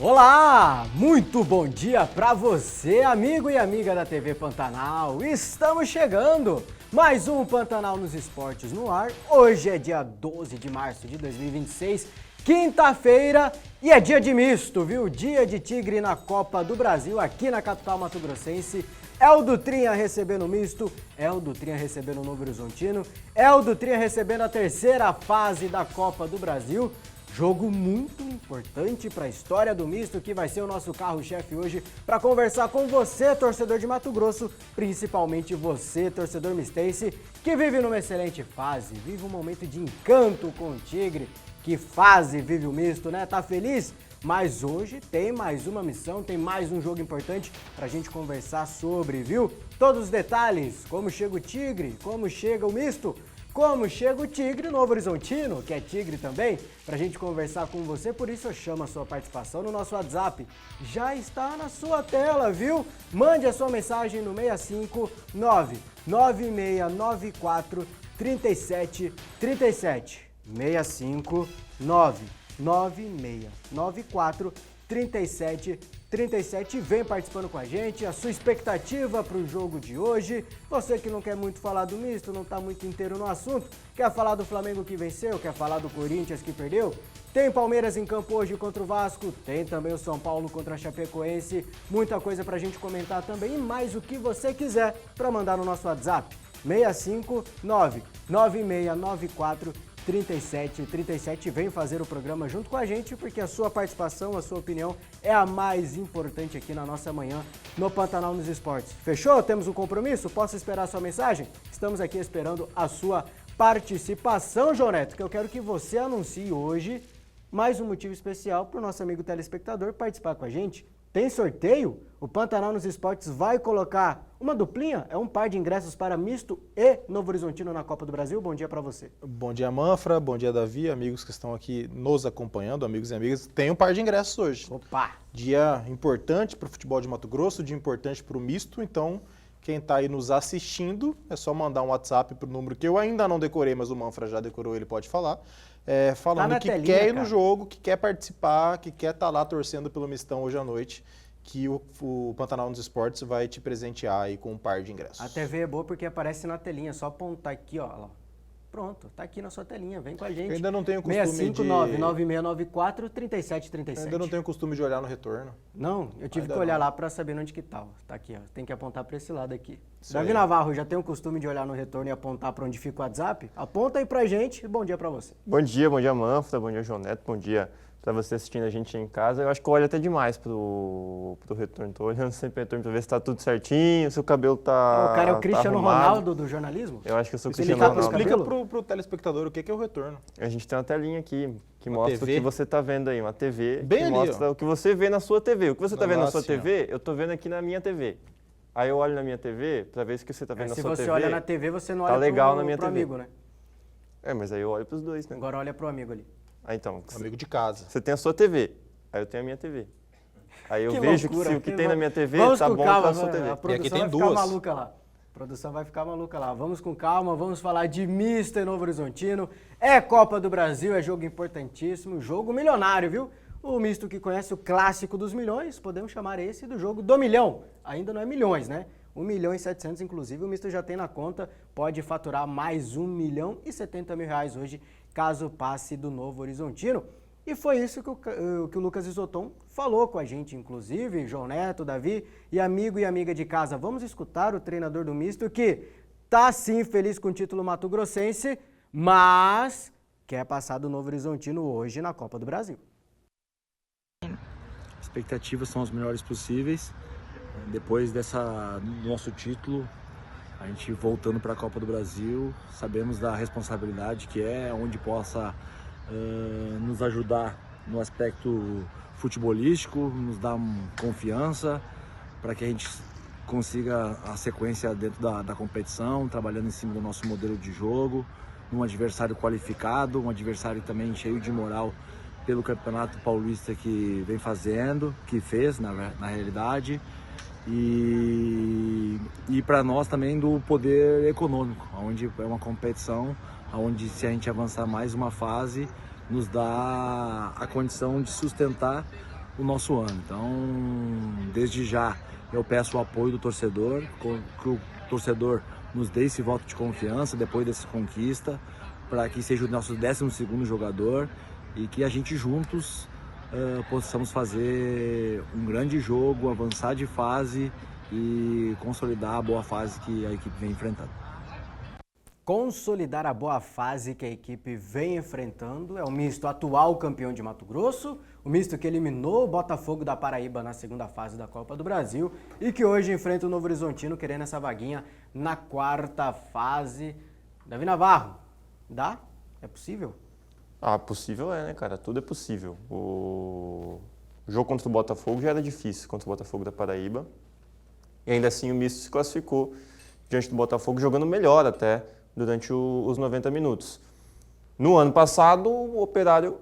Olá, muito bom dia para você, amigo e amiga da TV Pantanal. Estamos chegando, mais um Pantanal nos Esportes no ar. Hoje é dia 12 de março de 2026, quinta-feira, e é dia de misto, viu? Dia de Tigre na Copa do Brasil, aqui na capital mato-grossense. É o Dutrinha recebendo o misto, é o Dutrinha recebendo o Novo Horizontino, é o Dutrinha recebendo a terceira fase da Copa do Brasil. Jogo muito importante para a história do misto, que vai ser o nosso carro-chefe hoje para conversar com você, torcedor de Mato Grosso, principalmente você, torcedor mistense, que vive numa excelente fase, vive um momento de encanto com o Tigre. Que fase vive o misto, né? Tá feliz? Mas hoje tem mais uma missão, tem mais um jogo importante pra gente conversar sobre, viu? Todos os detalhes, como chega o Tigre, como chega o misto, como chega o Tigre Novo Horizontino, que é Tigre também, pra gente conversar com você. Por isso eu chamo a sua participação no nosso WhatsApp. Já está na sua tela, viu? Mande a sua mensagem no 659 9694 3737. 659 9694 3737. Vem participando com a gente, a sua expectativa para o jogo de hoje. Você que não quer muito falar do misto, não está muito inteiro no assunto, quer falar do Flamengo que venceu, quer falar do Corinthians que perdeu? Tem Palmeiras em campo hoje contra o Vasco, tem também o São Paulo contra a Chapecoense, muita coisa para a gente comentar também e mais o que você quiser para mandar no nosso WhatsApp. 659 9694 3737. Vem fazer o programa junto com a gente, porque a sua participação, a sua opinião é a mais importante aqui na nossa manhã no Pantanal nos Esportes. Fechou? Temos um compromisso? Posso esperar a sua mensagem? Estamos aqui esperando a sua participação, João Neto, que eu quero que você anuncie hoje mais um motivo especial para o nosso amigo telespectador participar com a gente. Tem sorteio? O Pantanal nos Esportes vai colocar uma duplinha, é um par de ingressos para misto e Novo Horizontino na Copa do Brasil. Bom dia para você. Bom dia, Manfra, bom dia, Davi, amigos que estão aqui nos acompanhando, amigos e amigas. Tem um par de ingressos hoje. Opa! Dia importante para o futebol de Mato Grosso, dia importante para o misto, então quem está aí nos assistindo é só mandar um WhatsApp para o número que eu ainda não decorei, mas o Manfra já decorou, ele pode falar. Falando tá que telinha, quer ir cara. no jogo, que quer participar, que quer estar lá torcendo pelo mistão hoje à noite, que o Pantanal nos Esportes vai te presentear aí com um par de ingressos. A TV é boa porque aparece na telinha, só apontar aqui, ó. Pronto, tá aqui na sua telinha, vem com a gente. Eu ainda não tenho costume 659-9694-3737. Eu ainda não tenho costume de olhar no retorno. Não, eu tive Ainda que olhar não. lá pra saber onde que tá. Tá aqui, ó. Tem que apontar pra esse lado aqui. Isso Davi aí. Navarro, já tem o costume de olhar no retorno e apontar pra onde fica o WhatsApp? Aponta aí pra gente. Bom dia pra você. Bom dia, Manfra, bom dia, João Neto, bom dia para você assistindo a gente aí em casa. Eu acho que eu olho até demais pro retorno, tô olhando sempre o retorno para ver se tá tudo certinho, se o cabelo tá O cara é o Cristiano arrumado. Ronaldo do jornalismo? Eu acho que eu sou o Se ele Cristiano tá com os Ronaldo. cabelos- Explica pro telespectador o que é o retorno. A gente tem uma telinha aqui que Uma mostra TV? o que você tá vendo aí, uma TV Bem que ali, mostra ó. o que você vê na sua TV. O que você tá vendo na sua Nossa TV, eu tô vendo aqui na minha TV. Aí eu olho na minha TV para ver se o que você tá vendo na Se sua você TV. olha na TV, você não tá olha legal pro, na minha pro TV. amigo, né? Mas aí eu olho pros dois, né? Agora olha pro amigo ali. Aí então, Amigo de casa. você tem a sua TV, aí eu tenho a minha TV. Aí eu Que vejo loucura, que se o que que tem na louco. minha TV Vamos tá com bom calma, pra sua a TV. produção tem vai duas. ficar maluca lá. A produção vai ficar maluca lá. Vamos com calma, vamos falar de misto e Novo Horizontino. É Copa do Brasil, é jogo importantíssimo, jogo milionário, viu? O misto que conhece o clássico dos milhões, podemos chamar esse do jogo do milhão. Ainda não é milhões, né? 1.700.000, inclusive, o misto já tem na conta, pode faturar mais R$1.070.000 hoje, caso passe do Novo Horizontino. E foi isso que o Lucas Isoton falou com a gente, inclusive, João Neto, Davi e amigo e amiga de casa. Vamos escutar o treinador do misto que tá sim feliz com o título mato-grossense, mas quer passar do Novo Horizontino hoje na Copa do Brasil. Expectativas são as melhores possíveis. Depois do nosso título, a gente voltando para a Copa do Brasil, sabemos da responsabilidade que é, onde possa nos ajudar no aspecto futebolístico, nos dar confiança para que a gente consiga a sequência dentro da competição, trabalhando em cima do nosso modelo de jogo, um adversário qualificado, um adversário também cheio de moral pelo Campeonato Paulista que vem fazendo, que fez na realidade, e para nós também do poder econômico, onde é uma competição, onde se a gente avançar mais uma fase, nos dá a condição de sustentar o nosso ano. Então, desde já, eu peço o apoio do torcedor, que o torcedor nos dê esse voto de confiança depois dessa conquista, para que seja o nosso 12º jogador e que a gente juntos possamos fazer um grande jogo, avançar de fase e consolidar a boa fase que a equipe vem enfrentando. Consolidar a boa fase que a equipe vem enfrentando é o misto atual campeão de Mato Grosso, o misto que eliminou o Botafogo da Paraíba na segunda fase da Copa do Brasil e que hoje enfrenta o Novo Horizontino querendo essa vaguinha na quarta fase. Davi Navarro, dá? É possível? Possível é, né, cara? Tudo é possível. O jogo contra o Botafogo já era difícil, contra o Botafogo da Paraíba. E ainda assim o misto se classificou diante do Botafogo, jogando melhor até durante os 90 minutos. No ano passado, o Operário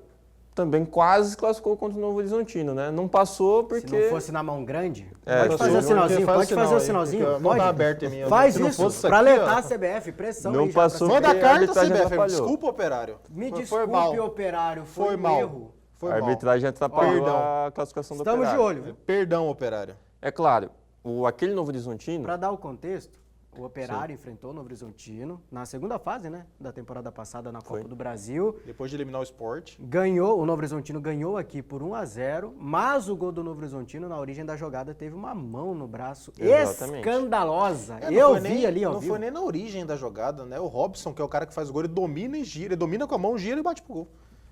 também quase se classificou contra o Novo Horizontino, né? Não passou porque... Se não fosse na mão grande, É, pode fazer o sinalzinho, pode fazer o sinalzinho. Não tá aberto em mim. Faz Se não isso, fosse pra aqui, alertar ó. a CBF, pressão Não aí já pra passou CBF. Manda a porque a carta, arbitragem CBF. atrapalhou. Desculpa, Operário. Me Foi desculpe, mal. Operário, foi Foi um mal. erro. Foi a mal. arbitragem atrapalhou Perdão. a classificação do Estamos de Operário. olho, viu? Perdão, Operário. É claro, aquele Novo Horizontino... Para dar o contexto, o Operário enfrentou o Novo Horizontino na segunda fase, né, da temporada passada na Copa Foi. do Brasil. Depois de eliminar o Sport. O Novo Horizontino ganhou aqui por 1-0, mas o gol do Novo Horizontino, na origem da jogada, teve uma mão no braço Exatamente. escandalosa. Não Eu foi vi nem- ali ao Não vivo. foi nem na origem da jogada, né? O Robson, que é o cara que faz o gol, ele domina e gira. Ele domina com a mão, gira e bate pro gol.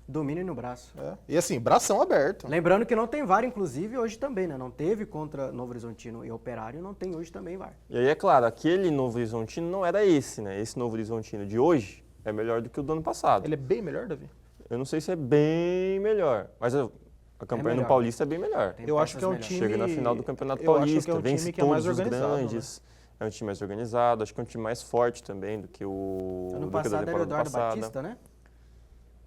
Domínio no braço. É. E assim, bração aberto. Lembrando que não tem VAR, inclusive, hoje também, né? Não teve contra Novo Horizontino e Operário, não tem hoje também VAR. E aí, é claro, aquele Novo Horizontino não era esse, né? Esse Novo Horizontino de hoje é melhor do que o do ano passado. Ele é bem melhor, Davi? Eu não sei se é bem melhor, mas a campanha melhor. no Paulista é bem melhor. Tem Eu acho que é um peças time... Chega na final do Campeonato eu acho Paulista, que é um vence time que é mais todos os organizado, grandes. É um time mais organizado, acho que é um time mais forte também do que o Ano do que o da passado era o temporada Eduardo passada. Batista, né?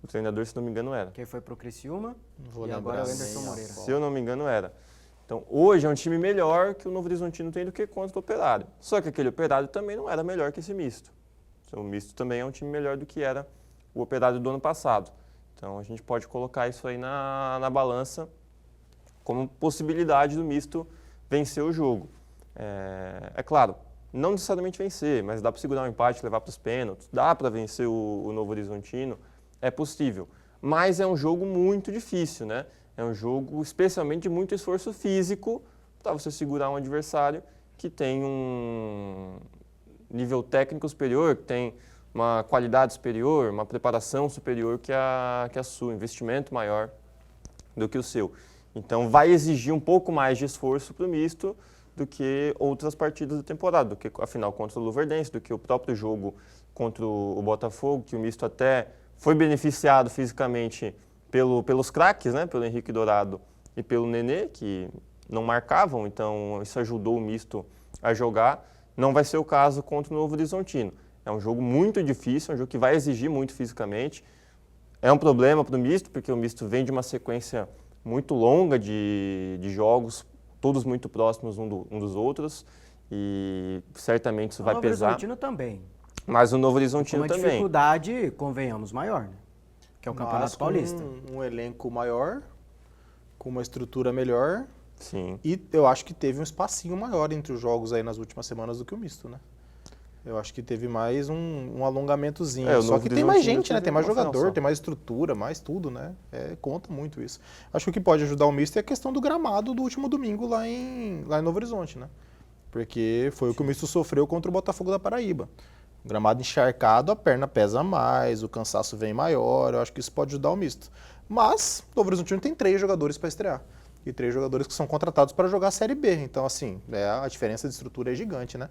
O treinador, se não me engano, era. Que foi pro Criciúma Não vou e lembrar agora é o nem Anderson a Moreira. foto. Se eu não me engano, era. Então, hoje é um time melhor que o Novo Horizontino tem do que contra o Operário. Só que aquele Operário também não era melhor que esse misto. Então, o misto também é um time melhor do que era o Operário do ano passado. Então, a gente pode colocar isso aí na balança como possibilidade do misto vencer o jogo. É claro, não necessariamente vencer, mas dá para segurar um empate, levar para os pênaltis, dá para vencer o Novo Horizontino, é possível. Mas é um jogo muito difícil, né? É um jogo especialmente de muito esforço físico para você segurar um adversário que tem um nível técnico superior, que tem uma qualidade superior, uma preparação superior que a sua, investimento maior do que o seu. Então vai exigir um pouco mais de esforço para o misto do que outras partidas da temporada, do que a final contra o Luverdense, do que o próprio jogo contra o Botafogo, que o misto até foi beneficiado fisicamente pelos craques, né, pelo Henrique Dourado e pelo Nenê, que não marcavam, então isso ajudou o misto a jogar. Não vai ser o caso contra o Novo Horizontino. É um jogo muito difícil, é um jogo que vai exigir muito fisicamente. É um problema para o misto, porque o misto vem de uma sequência muito longa de jogos, todos muito próximos um dos outros, e certamente isso vai O Novo pesar. Horizontino também. Mas o Novo Com Horizontino uma também. dificuldade, convenhamos, maior, né? Que é o Campeonato Mas com Paulista. um elenco maior, com uma estrutura melhor. Sim. E eu acho que teve um espacinho maior entre os jogos aí nas últimas semanas do que o misto, né? Eu acho que teve mais um alongamentozinho. O Só Novo que tem mais Horizontino gente, né? teve Tem mais uma final jogador, só. tem mais estrutura, mais tudo, né? Conta muito isso. Acho que o que pode ajudar o misto é a questão do gramado do último domingo lá em Novo Horizonte, né? Porque foi o que o misto sofreu contra o Botafogo da Paraíba. O gramado encharcado, a perna pesa mais, o cansaço vem maior, eu acho que isso pode ajudar o misto. Mas o Novo Horizontino tem 3 jogadores para estrear. E 3 jogadores que são contratados para jogar a Série B. Então, assim, a diferença de estrutura é gigante, né?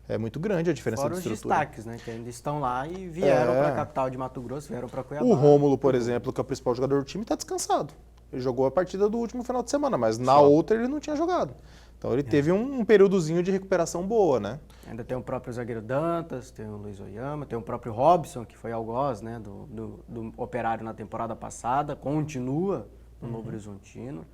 É muito grande a diferença Fora de os estrutura. destaques, né? Que ainda estão lá e vieram É. para a capital de Mato Grosso, vieram para Cuiabá. O Rômulo, por exemplo, que é o principal jogador do time, está descansado. Ele jogou a partida do último final de semana, mas na outra ele não tinha jogado. Então ele teve um períodozinho de recuperação boa, né? Ainda tem o próprio zagueiro Dantas, tem o Luiz Oyama, tem o próprio Robson, que foi algoz, né, do Operário na temporada passada, continua no Novo Horizontino.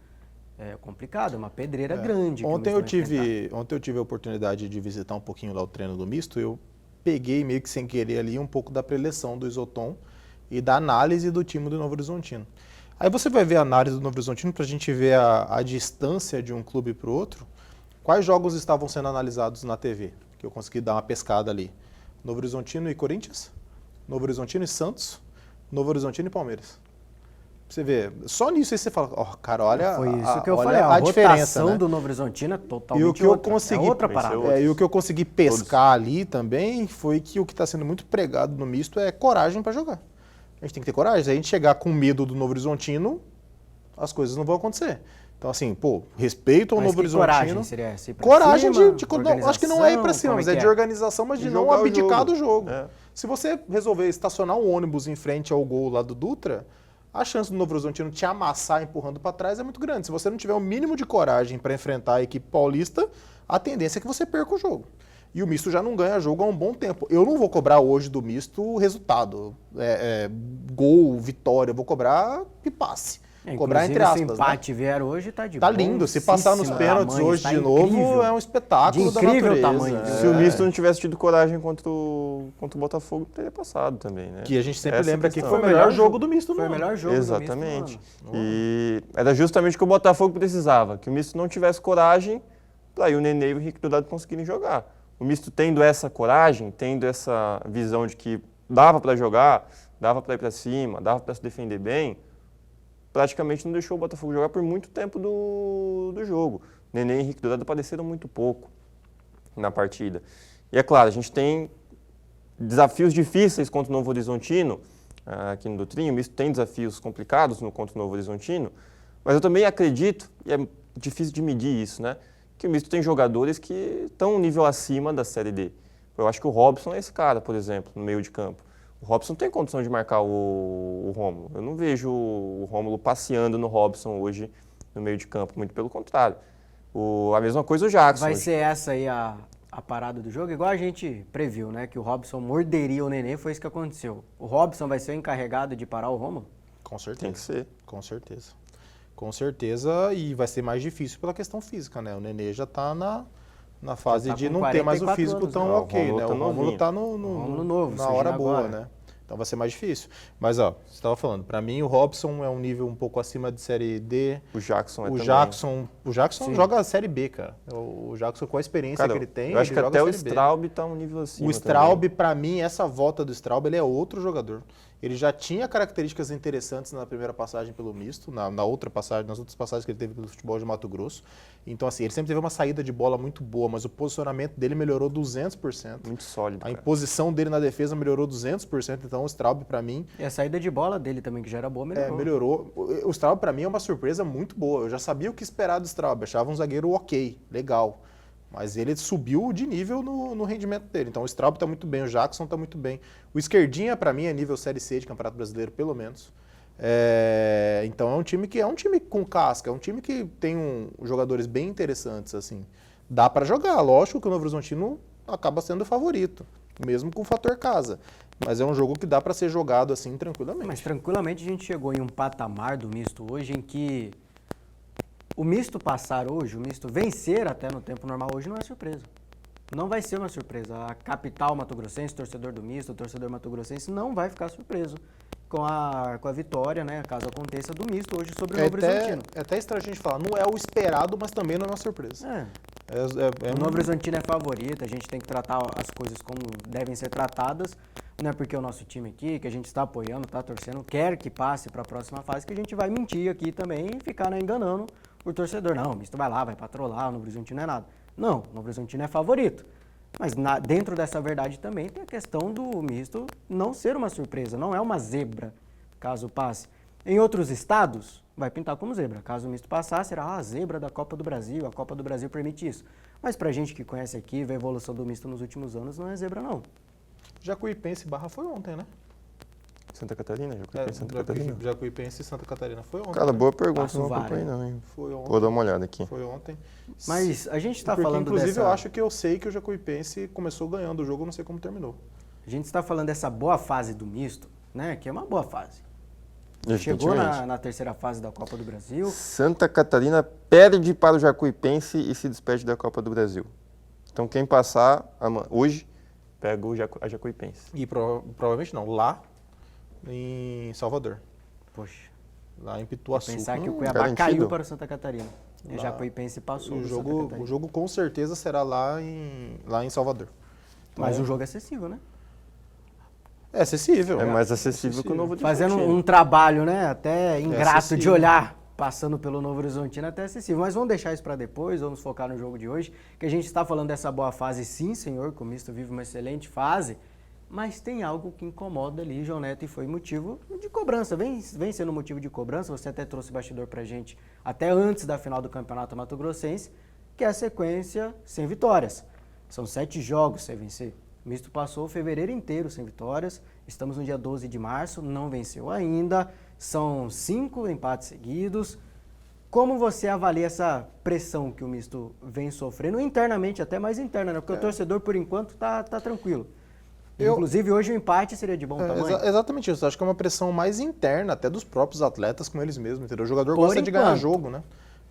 É complicado, é uma pedreira grande. que o Ontem Misto eu vai enfrentar. ontem eu tive a oportunidade de visitar um pouquinho lá o treino do misto. Eu peguei meio que sem querer ali um pouco da preleção do Isoton e da análise do time do Novo Horizontino. Aí você vai ver a análise do Novo Horizontino para a gente ver a distância de um clube para o outro. Quais jogos estavam sendo analisados na TV? Que eu consegui dar uma pescada ali. Novo Horizontino e Corinthians, Novo Horizontino e Santos, Novo Horizontino e Palmeiras. Você vê, só nisso aí você fala, ó, cara, olha Foi isso que eu olha falei, a diferença, rotação né? do Novo Horizontino é E totalmente o que eu outra, consegui, é outra parada. e o que eu consegui pescar ali também foi que o que está sendo muito pregado no misto é coragem para jogar. A gente tem que ter coragem. Se a gente chegar com medo do Novo Horizontino, as coisas não vão acontecer. Então, assim, pô, respeito ao Mas Novo que Horizontino. coragem seria essa? Ir pra Coragem cima, não, acho que não é ir para cima, como mas que é de organização, mas de não jogar o abdicar jogo. do jogo. É. Se você resolver estacionar um ônibus em frente ao gol lá do Dutra, a chance do Novo Horizontino te amassar empurrando para trás é muito grande. Se você não tiver o mínimo de coragem para enfrentar a equipe paulista, a tendência é que você perca o jogo. E o misto já não ganha jogo há um bom tempo. Eu não vou cobrar hoje do misto o resultado. Gol, vitória, eu vou cobrar que passe. Cobrar entre aspas. Se o empate vier hoje, tá de Tá lindo. Se passar nos pênaltis hoje de novo, é um espetáculo de da incrível natureza. tamanho. Se o misto não tivesse tido coragem contra o Botafogo, teria passado também, né? Que a gente sempre Essa lembra aqui que questão. foi o melhor jogo do misto. Foi o melhor jogo Exatamente. do misto do ano. E era justamente o que o Botafogo precisava, que o misto não tivesse coragem para aí o Nenê e o Henrique Dourado conseguirem jogar. O misto tendo essa coragem, tendo essa visão de que dava para jogar, dava para ir para cima, dava para se defender bem, praticamente não deixou o Botafogo jogar por muito tempo do jogo. Nenê e Henrique Dourado apareceram muito pouco na partida. E é claro, a gente tem desafios difíceis contra o Novo Horizontino, aqui no Dutrinho, o misto tem desafios complicados contra o Novo Horizontino, mas eu também acredito, e é difícil de medir isso, né, que o misto tem jogadores que estão um nível acima da Série D. Eu acho que o Robson é esse cara, por exemplo, no meio de campo. O Robson tem condição de marcar o Rômulo. Eu não vejo o Rômulo passeando no Robson hoje no meio de campo, muito pelo contrário. A mesma coisa o Jackson. Vai ser essa aí a parada do jogo, igual a gente previu, né? Que o Robson morderia o Nenê, foi isso que aconteceu. O Robson vai ser o encarregado de parar o Rômulo? Com certeza. Tem que ser. Com certeza. Com certeza, e vai ser mais difícil pela questão física, né? O Nenê já está na fase tá de com não ter mais o 44 físico anos, tão né? ok, O né? O Rômulo tá Rômulo novinho. está Rômulo novo, na hora surgindo boa, agora. né? Então vai ser mais difícil. Mas, ó, você estava falando, para mim o Robson é um nível um pouco acima de Série D. O Jackson é também. O Jackson Sim. joga a Série B, cara. O Jackson, com a experiência Cara, que ele tem, eu acho ele que joga até a o Série B. Straub está um nível acima O Straub, também. para mim, essa volta do Straub, ele é outro jogador. Ele já tinha características interessantes na primeira passagem pelo misto, nas outras passagens que ele teve pelo futebol de Mato Grosso. Então, assim, ele sempre teve uma saída de bola muito boa, mas o posicionamento dele melhorou 200%. Muito sólido, A cara. imposição dele na defesa melhorou 200%. Então, o Straub, para mim, E a saída de bola dele também, que já era boa, melhorou. melhorou. O Straub, para mim, é uma surpresa muito boa. Eu já sabia o que esperar do Straub. Achava um zagueiro ok, legal. Mas ele subiu de nível no rendimento dele. Então o Straub está muito bem, o Jackson está muito bem. O Esquerdinha, para mim, é nível Série C de Campeonato Brasileiro, pelo menos. Então é um time com casca, é um time que tem jogadores bem interessantes, assim. Dá para jogar, lógico que o Novo Horizontino acaba sendo o favorito, mesmo com o fator casa. Mas é um jogo que dá para ser jogado assim tranquilamente. Mas tranquilamente a gente chegou em um patamar do misto hoje em que o misto passar hoje, o misto vencer até no tempo normal hoje não é surpresa. Não vai ser uma surpresa. A capital mato-grossense, torcedor do misto, o torcedor mato-grossense não vai ficar surpreso com a vitória, né, caso aconteça, do misto hoje sobre o Novo Horizontino. É até estranho a gente falar, não é o esperado, mas também não é uma surpresa. O Novo Horizontino é favorito, a gente tem que tratar as coisas como devem ser tratadas. Não é porque o nosso time aqui, que a gente está apoiando, está torcendo, quer que passe para a próxima fase, que a gente vai mentir aqui também e ficar, né, enganando o torcedor. Não, o misto vai lá, vai patrolar, o Novo Horizontino não é nada. Não, o Novo Horizontino é favorito. Mas dentro dessa verdade também tem a questão do misto não ser uma surpresa, não é uma zebra, caso passe. Em outros estados, vai pintar como zebra. Caso o misto passar, será a zebra da Copa do Brasil, a Copa do Brasil permite isso. Mas pra gente que conhece aqui, vê a evolução do misto nos últimos anos, não é zebra não. Jacuipense Barra foi ontem, né? Santa Catarina? Santa Catarina? Jacuipense e Santa Catarina foi ontem. Cara, boa pergunta, Passo não Vara, acompanhei não, hein? Foi ontem. Vou dar uma olhada aqui. Foi ontem. Mas a gente está Porque, falando inclusive, dessa... eu acho que eu sei que o Jacuipense começou ganhando o jogo, não sei como terminou. A gente está falando dessa boa fase do misto, né? Que é uma boa fase. Chegou Evidentemente. na terceira fase da Copa do Brasil. Santa Catarina perde para o Jacuipense e se despede da Copa do Brasil. Então quem passar hoje pega a Jacuipense. E provavelmente não, lá em Salvador. Poxa. lá em Pituaçu. Pensar que o Cuiabá garantido. caiu para o Santa Catarina. E Lá. Jacuipense passou O do Santa jogo, Catarina. o jogo com certeza será lá em Salvador. Mas um jogo acessível, né? É acessível. É mais acessível que o Novo Horizontino. Fazendo um trabalho, né, até ingrato de acessível. olhar, passando pelo Novo Horizontino, até acessível. Mas vamos deixar isso para depois, vamos focar no jogo de hoje, que a gente está falando dessa boa fase, sim, senhor, que o Misto vive uma excelente fase, mas tem algo que incomoda ali, João Neto, e foi motivo de cobrança, vem sendo motivo de cobrança, você até trouxe bastidor pra gente, até antes da final do Campeonato Mato Grossense, que é a sequência sem vitórias. São 7 jogos sem vencer. O Misto passou o fevereiro inteiro sem vitórias, estamos no dia 12 de março, não venceu ainda, são 5 empates seguidos. Como você avalia essa pressão que o Misto vem sofrendo, internamente, até mais interna, né? Porque o torcedor, por enquanto, tá tranquilo. Inclusive, hoje o empate seria de bom tamanho. Exatamente isso. Acho que é uma pressão mais interna, até dos próprios atletas com eles mesmos, entendeu? O jogador Por gosta de ganhar enquanto. jogo, né?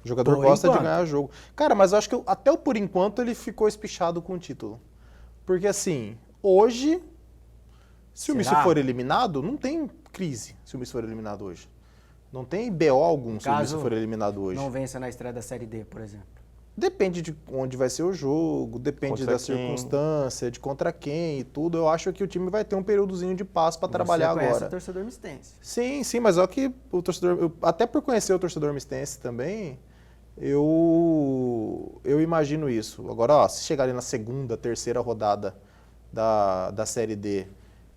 O jogador Por gosta de enquanto. ganhar jogo. Cara, mas eu acho que até o por enquanto ele ficou espichado com o título. Porque assim, hoje, se o Misto Será? for eliminado, não tem crise se o Misto for eliminado hoje. Não tem BO algum se o Misto for eliminado hoje. Não vença na estreia da Série D, por exemplo. Depende de onde vai ser o jogo, depende Contra da quem. circunstância, de contra quem e tudo. Eu acho que o time vai ter um períodozinho de paz para trabalhar Você conhece agora. o torcedor mistense. Sim, mas é que o torcedor, até por conhecer o torcedor mistense também, eu imagino isso. Agora, ó, se chegar ali na segunda, terceira rodada da Série D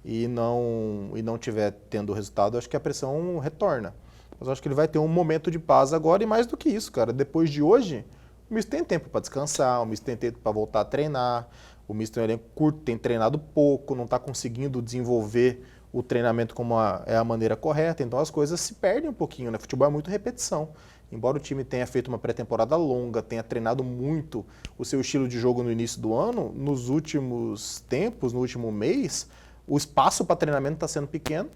e não tiver tendo resultado, acho que a pressão retorna. Mas eu acho que ele vai ter um momento de paz agora e mais do que isso, cara. Depois de hoje, o Misto tem tempo para descansar, o Misto tem tempo para voltar a treinar, o Misto tem um elenco curto, tem treinado pouco, não está conseguindo desenvolver o treinamento como é a maneira correta, então as coisas se perdem um pouquinho, né? Futebol é muito repetição. Embora o time tenha feito uma pré-temporada longa, tenha treinado muito o seu estilo de jogo no início do ano, nos últimos tempos, no último mês, o espaço para treinamento está sendo pequeno,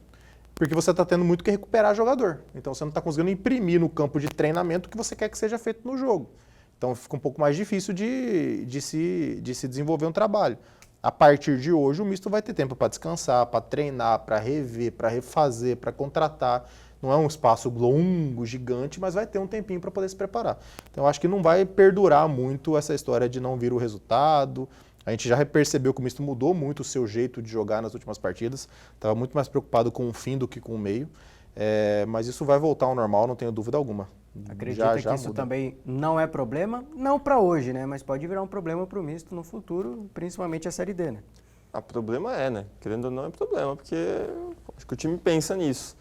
porque você está tendo muito que recuperar jogador. Então você não está conseguindo imprimir no campo de treinamento o que você quer que seja feito no jogo. Então fica um pouco mais difícil de se desenvolver um trabalho. A partir de hoje, o Misto vai ter tempo para descansar, para treinar, para rever, para refazer, para contratar. Não é um espaço longo, gigante, mas vai ter um tempinho para poder se preparar. Então, eu acho que não vai perdurar muito essa história de não vir o resultado. A gente já percebeu que o Misto mudou muito o seu jeito de jogar nas últimas partidas. Estava muito mais preocupado com o fim do que com o meio. Mas isso vai voltar ao normal, não tenho dúvida alguma. Acredita que isso muda. também não é problema? Não para hoje, né? Mas pode virar um problema para o Misto no futuro, principalmente a Série D, né? O problema né? Querendo ou não é problema, porque acho que o time pensa nisso.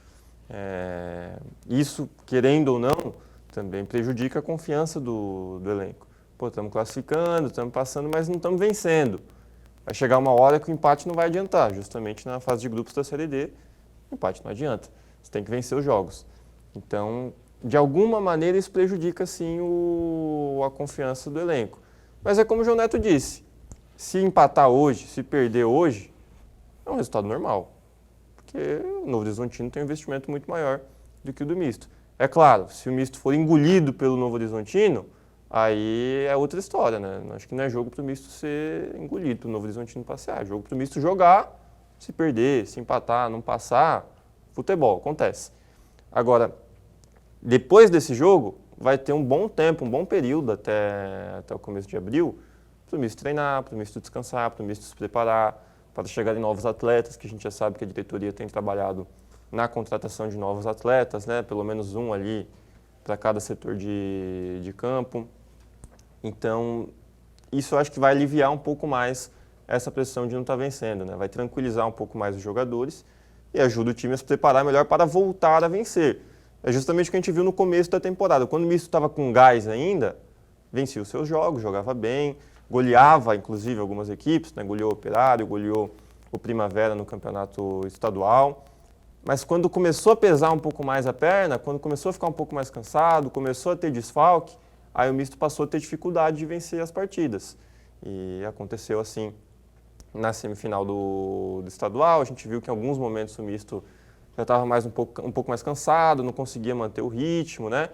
Isso, querendo ou não, também prejudica a confiança do elenco. Pô, estamos classificando, estamos passando, mas não estamos vencendo. Vai chegar uma hora que o empate não vai adiantar, justamente na fase de grupos da Série D, o empate não adianta. Você tem que vencer os jogos. Então, de alguma maneira, isso prejudica, sim, a confiança do elenco. Mas é como o João Neto disse, se empatar hoje, se perder hoje, é um resultado normal. Porque o Novo Horizontino tem um investimento muito maior do que o do Misto. É claro, se o Misto for engolido pelo Novo Horizontino, aí é outra história, né? Acho que não é jogo para o Misto ser engolido, para o Novo Horizontino passear. É jogo para o Misto jogar, se perder, se empatar, não passar, futebol, acontece. Agora, depois desse jogo, vai ter um bom tempo, um bom período até o começo de abril, para o Misto treinar, para o Misto descansar, para o Misto se preparar, para chegarem novos atletas, que a gente já sabe que a diretoria tem trabalhado na contratação de novos atletas, né? Pelo menos um ali para cada setor de campo. Então, isso eu acho que vai aliviar um pouco mais essa pressão de não estar vencendo, né? Vai tranquilizar um pouco mais os jogadores e ajuda o time a se preparar melhor para voltar a vencer. É justamente o que a gente viu no começo da temporada. Quando o Misto estava com gás ainda, vencia os seus jogos, jogava bem, goleava, inclusive, algumas equipes, né? Goleou o Operário, goleou o Primavera no campeonato estadual. Mas quando começou a pesar um pouco mais a perna, quando começou a ficar um pouco mais cansado, começou a ter desfalque, aí o Misto passou a ter dificuldade de vencer as partidas. E aconteceu assim na semifinal do estadual. A gente viu que em alguns momentos o Misto já estava um pouco mais cansado, não conseguia manter o ritmo, né?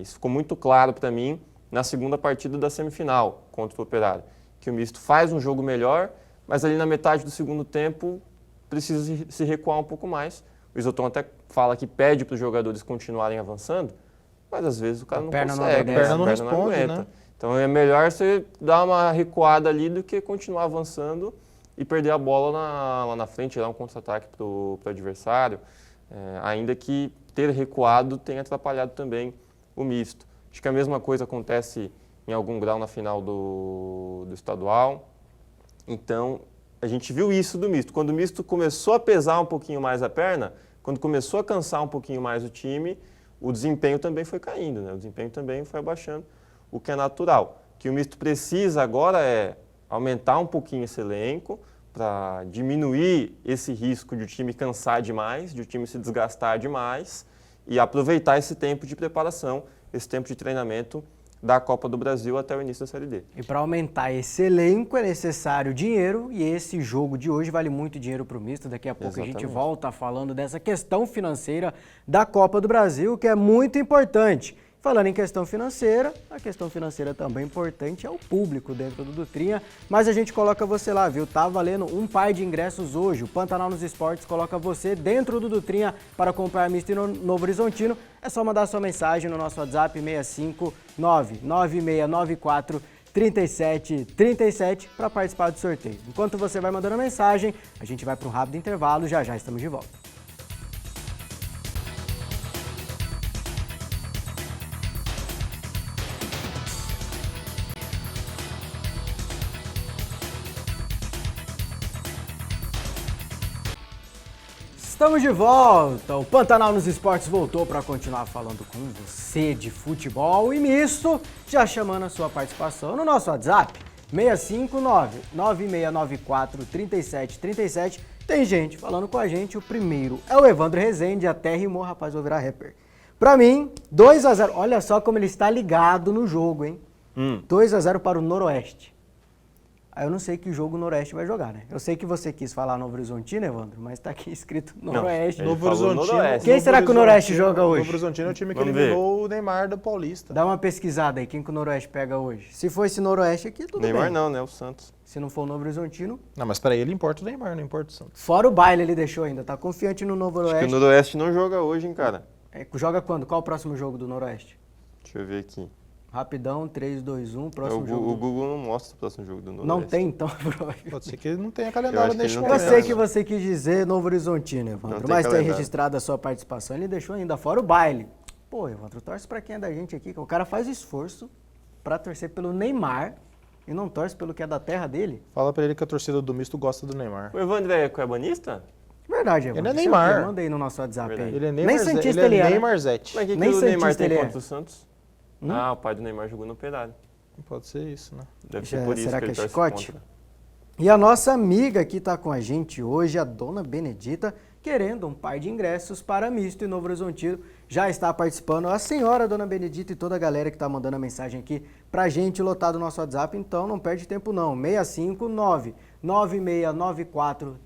Isso ficou muito claro para mim na segunda partida da semifinal contra o Operário, que o Misto faz um jogo melhor, mas ali na metade do segundo tempo precisa se recuar um pouco mais. O Isoton até fala que pede para os jogadores continuarem avançando, mas às vezes o cara A não perna não consegue, obedece. A perna não responde, aguenta. né? Então é melhor você dar uma recuada ali do que continuar avançando e perder a bola lá na frente, dar um contra-ataque para o adversário, ainda que ter recuado tenha atrapalhado também o misto. Acho que a mesma coisa acontece em algum grau na final do estadual. Então, a gente viu isso do misto. Quando o misto começou a pesar um pouquinho mais a perna, quando começou a cansar um pouquinho mais o time, o desempenho também foi caindo, né? O desempenho também foi abaixando, o que é natural. O que o misto precisa agora é aumentar um pouquinho esse elenco para diminuir esse risco de o time cansar demais, de o time se desgastar demais e aproveitar esse tempo de preparação, esse tempo de treinamento da Copa do Brasil até o início da Série D. E para aumentar esse elenco é necessário dinheiro e esse jogo de hoje vale muito dinheiro para o misto. Daqui a pouco a gente volta falando dessa questão financeira da Copa do Brasil, que é muito importante. Falando em questão financeira, a questão financeira também importante é o público dentro do Dutrinha, mas a gente coloca você lá, viu? Tá valendo um par de ingressos hoje. O Pantanal nos Esportes coloca você dentro do Dutrinha para comprar misto e Novo Horizontino. É só mandar sua mensagem no nosso WhatsApp 659-9694-3737 para participar do sorteio. Enquanto você vai mandando a mensagem, a gente vai para um rápido intervalo, já já estamos de volta. Estamos de volta, o Pantanal nos Esportes voltou para continuar falando com você de futebol e misto, já chamando a sua participação no nosso WhatsApp, 659-9694-3737. Tem gente falando com a gente, o primeiro é o Evandro Rezende, até rimou, rapaz, vou virar rapper. Pra mim, 2-0, olha só como ele está ligado no jogo, hein? 2-0 para o Noroeste. Aí eu não sei que jogo o Noroeste vai jogar, né? Eu sei que você quis falar Novo Horizontino, Evandro, mas tá aqui escrito Noroeste. Novo Horizontino. Quem será que o Noroeste joga hoje? Novo Horizontino é o time que Vamos eliminou o Neymar do Paulista. Dá uma pesquisada aí, quem que o Noroeste pega hoje? Se for esse Noroeste aqui, tudo Neymar bem. não, né? O Santos. Se não for o Novo Horizontino, Não, mas para ele importa o Neymar, não importa o Santos. fora o baile ele deixou ainda, tá confiante no Novo Acho que Noroeste. o Noroeste não joga hoje, hein, cara? Joga quando? Qual o próximo jogo do Noroeste? Deixa eu ver aqui. Rapidão, 3, 2, 1, próximo O jogo. Google não mostra o próximo jogo do Noroeste. Não tem, então, provavelmente. Pode ser que ele não tenha Eu calendário acho que neste ele não Eu tem momento. sei nada. que você quis dizer Novo Horizontino, Evandro, Não tem mas tem calendário. registrado a sua participação. Ele deixou ainda fora o baile. Pô, Evandro, torce pra quem é da gente aqui. O cara faz esforço pra torcer pelo Neymar e não torce pelo que é da terra dele. Fala pra ele que a torcida do Misto gosta do Neymar. O Evandro é cuebanista? Verdade, Evandro. Ele é Isso Neymar. Eu mandei no nosso WhatsApp aí. Verdade. Ele é Nem Neymar, Santista ele ele é é, né? Neymarzete. Mas o que Nem o Neymar Santista tem ele é. contra o Santos? Ah, o pai do Neymar jogou no Operário. Pode ser isso, né? Deve Já- ser por isso será que ele que é torce chicote? contra. E a nossa amiga que está com a gente hoje, a dona Benedita, querendo um par de ingressos para misto e Novo Horizontino, já está participando. A senhora dona Benedita e toda a galera que está mandando a mensagem aqui para a gente lotar o nosso WhatsApp, então não perde tempo não.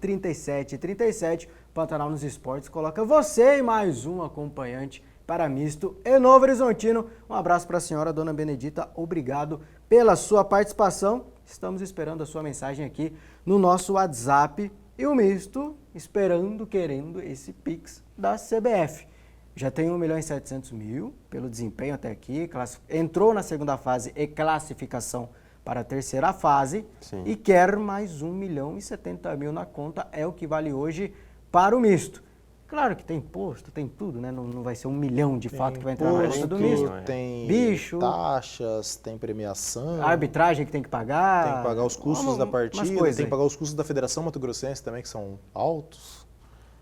659-9694-3737. Pantanal nos Esportes coloca você e mais um acompanhante para misto e Novo Horizontino. Um abraço para a senhora dona Benedita, obrigado pela sua participação. Estamos esperando a sua mensagem aqui no nosso WhatsApp e o misto esperando, querendo esse Pix da CBF. Já tem 1.700.000 pelo desempenho até aqui, entrou na segunda fase e classificação para a terceira fase. Sim. E quer mais 1.070.000 na conta, é o que vale hoje para o misto. Claro que tem imposto, tem tudo, né? Não vai ser 1 milhão de fato que vai entrar na conta do misto. Tem Bicho. taxas, tem premiação. A arbitragem que tem que pagar. Tem que pagar os custos da umas partida, coisas tem que aí. pagar os custos da Federação Mato Grossense também, que são altos.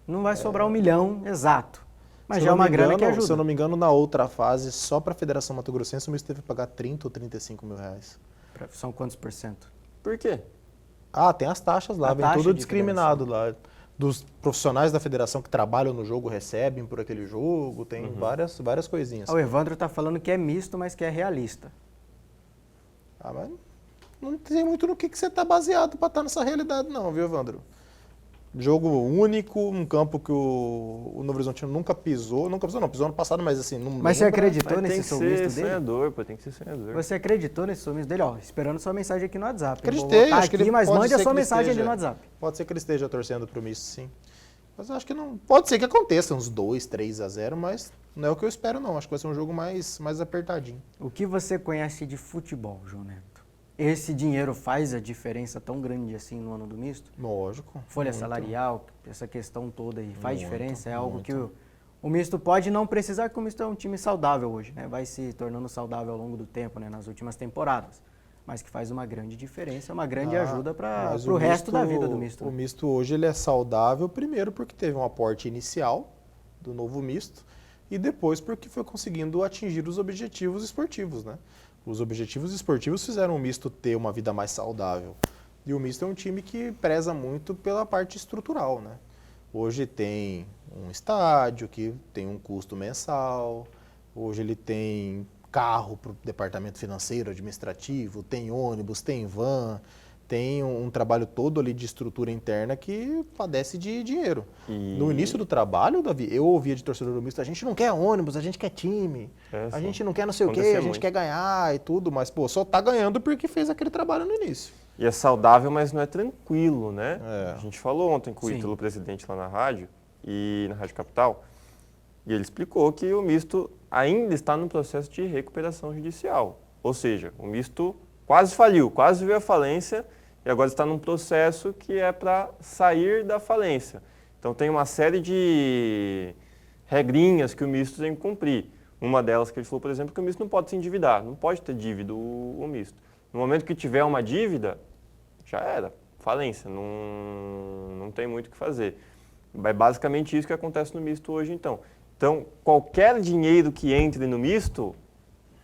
Não vai sobrar 1 milhão exato. Mas Se já é eu não uma me grana engano, que ajuda. Se eu não me engano, na outra fase, só para a Federação Mato Grossense, o Misto teve que pagar 30 ou 35 mil reais. São quantos por cento? Por quê? Ah, tem as taxas lá, A vem taxa tudo de discriminado lá. Dos profissionais da federação que trabalham no jogo recebem por aquele jogo, tem várias coisinhas. O Evandro tá falando que é misto, mas que é realista. Ah, mas não tem muito no que você tá baseado para estar nessa realidade não, viu, Evandro? Jogo único, um campo que o Novo Horizontino nunca pisou não, pisou ano passado, mas assim, não Mas você lembra. acreditou Mas tem nesse que sumiço ser dele? sonhador, pô, tem que ser sonhador. Você acreditou nesse sumiço dele? Ó, esperando sua mensagem aqui no WhatsApp. Eu vou Acreditei, botar acho que aqui, ele mas pode mande a ser sua que ele mensagem ali esteja- no WhatsApp. Pode ser que ele esteja torcendo pro Misto, sim. Mas eu acho que não. Pode ser que aconteça uns 2-3-0, mas não é o que eu espero, não. Acho que vai ser um jogo mais apertadinho. O que você conhece de futebol, João Neto? Esse dinheiro faz a diferença tão grande assim no ano do misto? Lógico. Folha muito. salarial, essa questão toda aí, faz Muito, diferença? É algo muito. que o misto pode não precisar, porque o misto é um time saudável hoje, né? Vai se tornando saudável ao longo do tempo, né? Nas últimas temporadas. Mas que faz uma grande diferença, uma grande ajuda para Mas o resto da vida do misto. O né? misto hoje ele é saudável, primeiro porque teve um aporte inicial do novo misto e depois porque foi conseguindo atingir os objetivos esportivos, né? Os objetivos esportivos fizeram o misto ter uma vida mais saudável. E o misto é um time que preza muito pela parte estrutural, né? Hoje tem um estádio que tem um custo mensal, hoje ele tem carro para o departamento financeiro, administrativo, tem ônibus, tem van, tem um trabalho todo ali de estrutura interna que padece de dinheiro. No início do trabalho, Davi, eu ouvia de torcedor do misto, a gente não quer ônibus, a gente quer time, a gente não quer não sei o quê, a gente quer ganhar e tudo, mas pô, só tá ganhando porque fez aquele trabalho no início. E é saudável, mas não é tranquilo, né? É. A gente falou ontem com o Ítalo, presidente lá na rádio, e na Rádio Capital, e ele explicou que o misto ainda está no processo de recuperação judicial. Ou seja, o misto quase faliu, quase veio à falência e agora está num processo que é para sair da falência. Então tem uma série de regrinhas que o misto tem que cumprir. Uma delas que ele falou, por exemplo, que o misto não pode se endividar, não pode ter dívida o misto. No momento que tiver uma dívida, já era, falência, não tem muito o que fazer. É basicamente isso que acontece no misto hoje, então. Então, qualquer dinheiro que entre no misto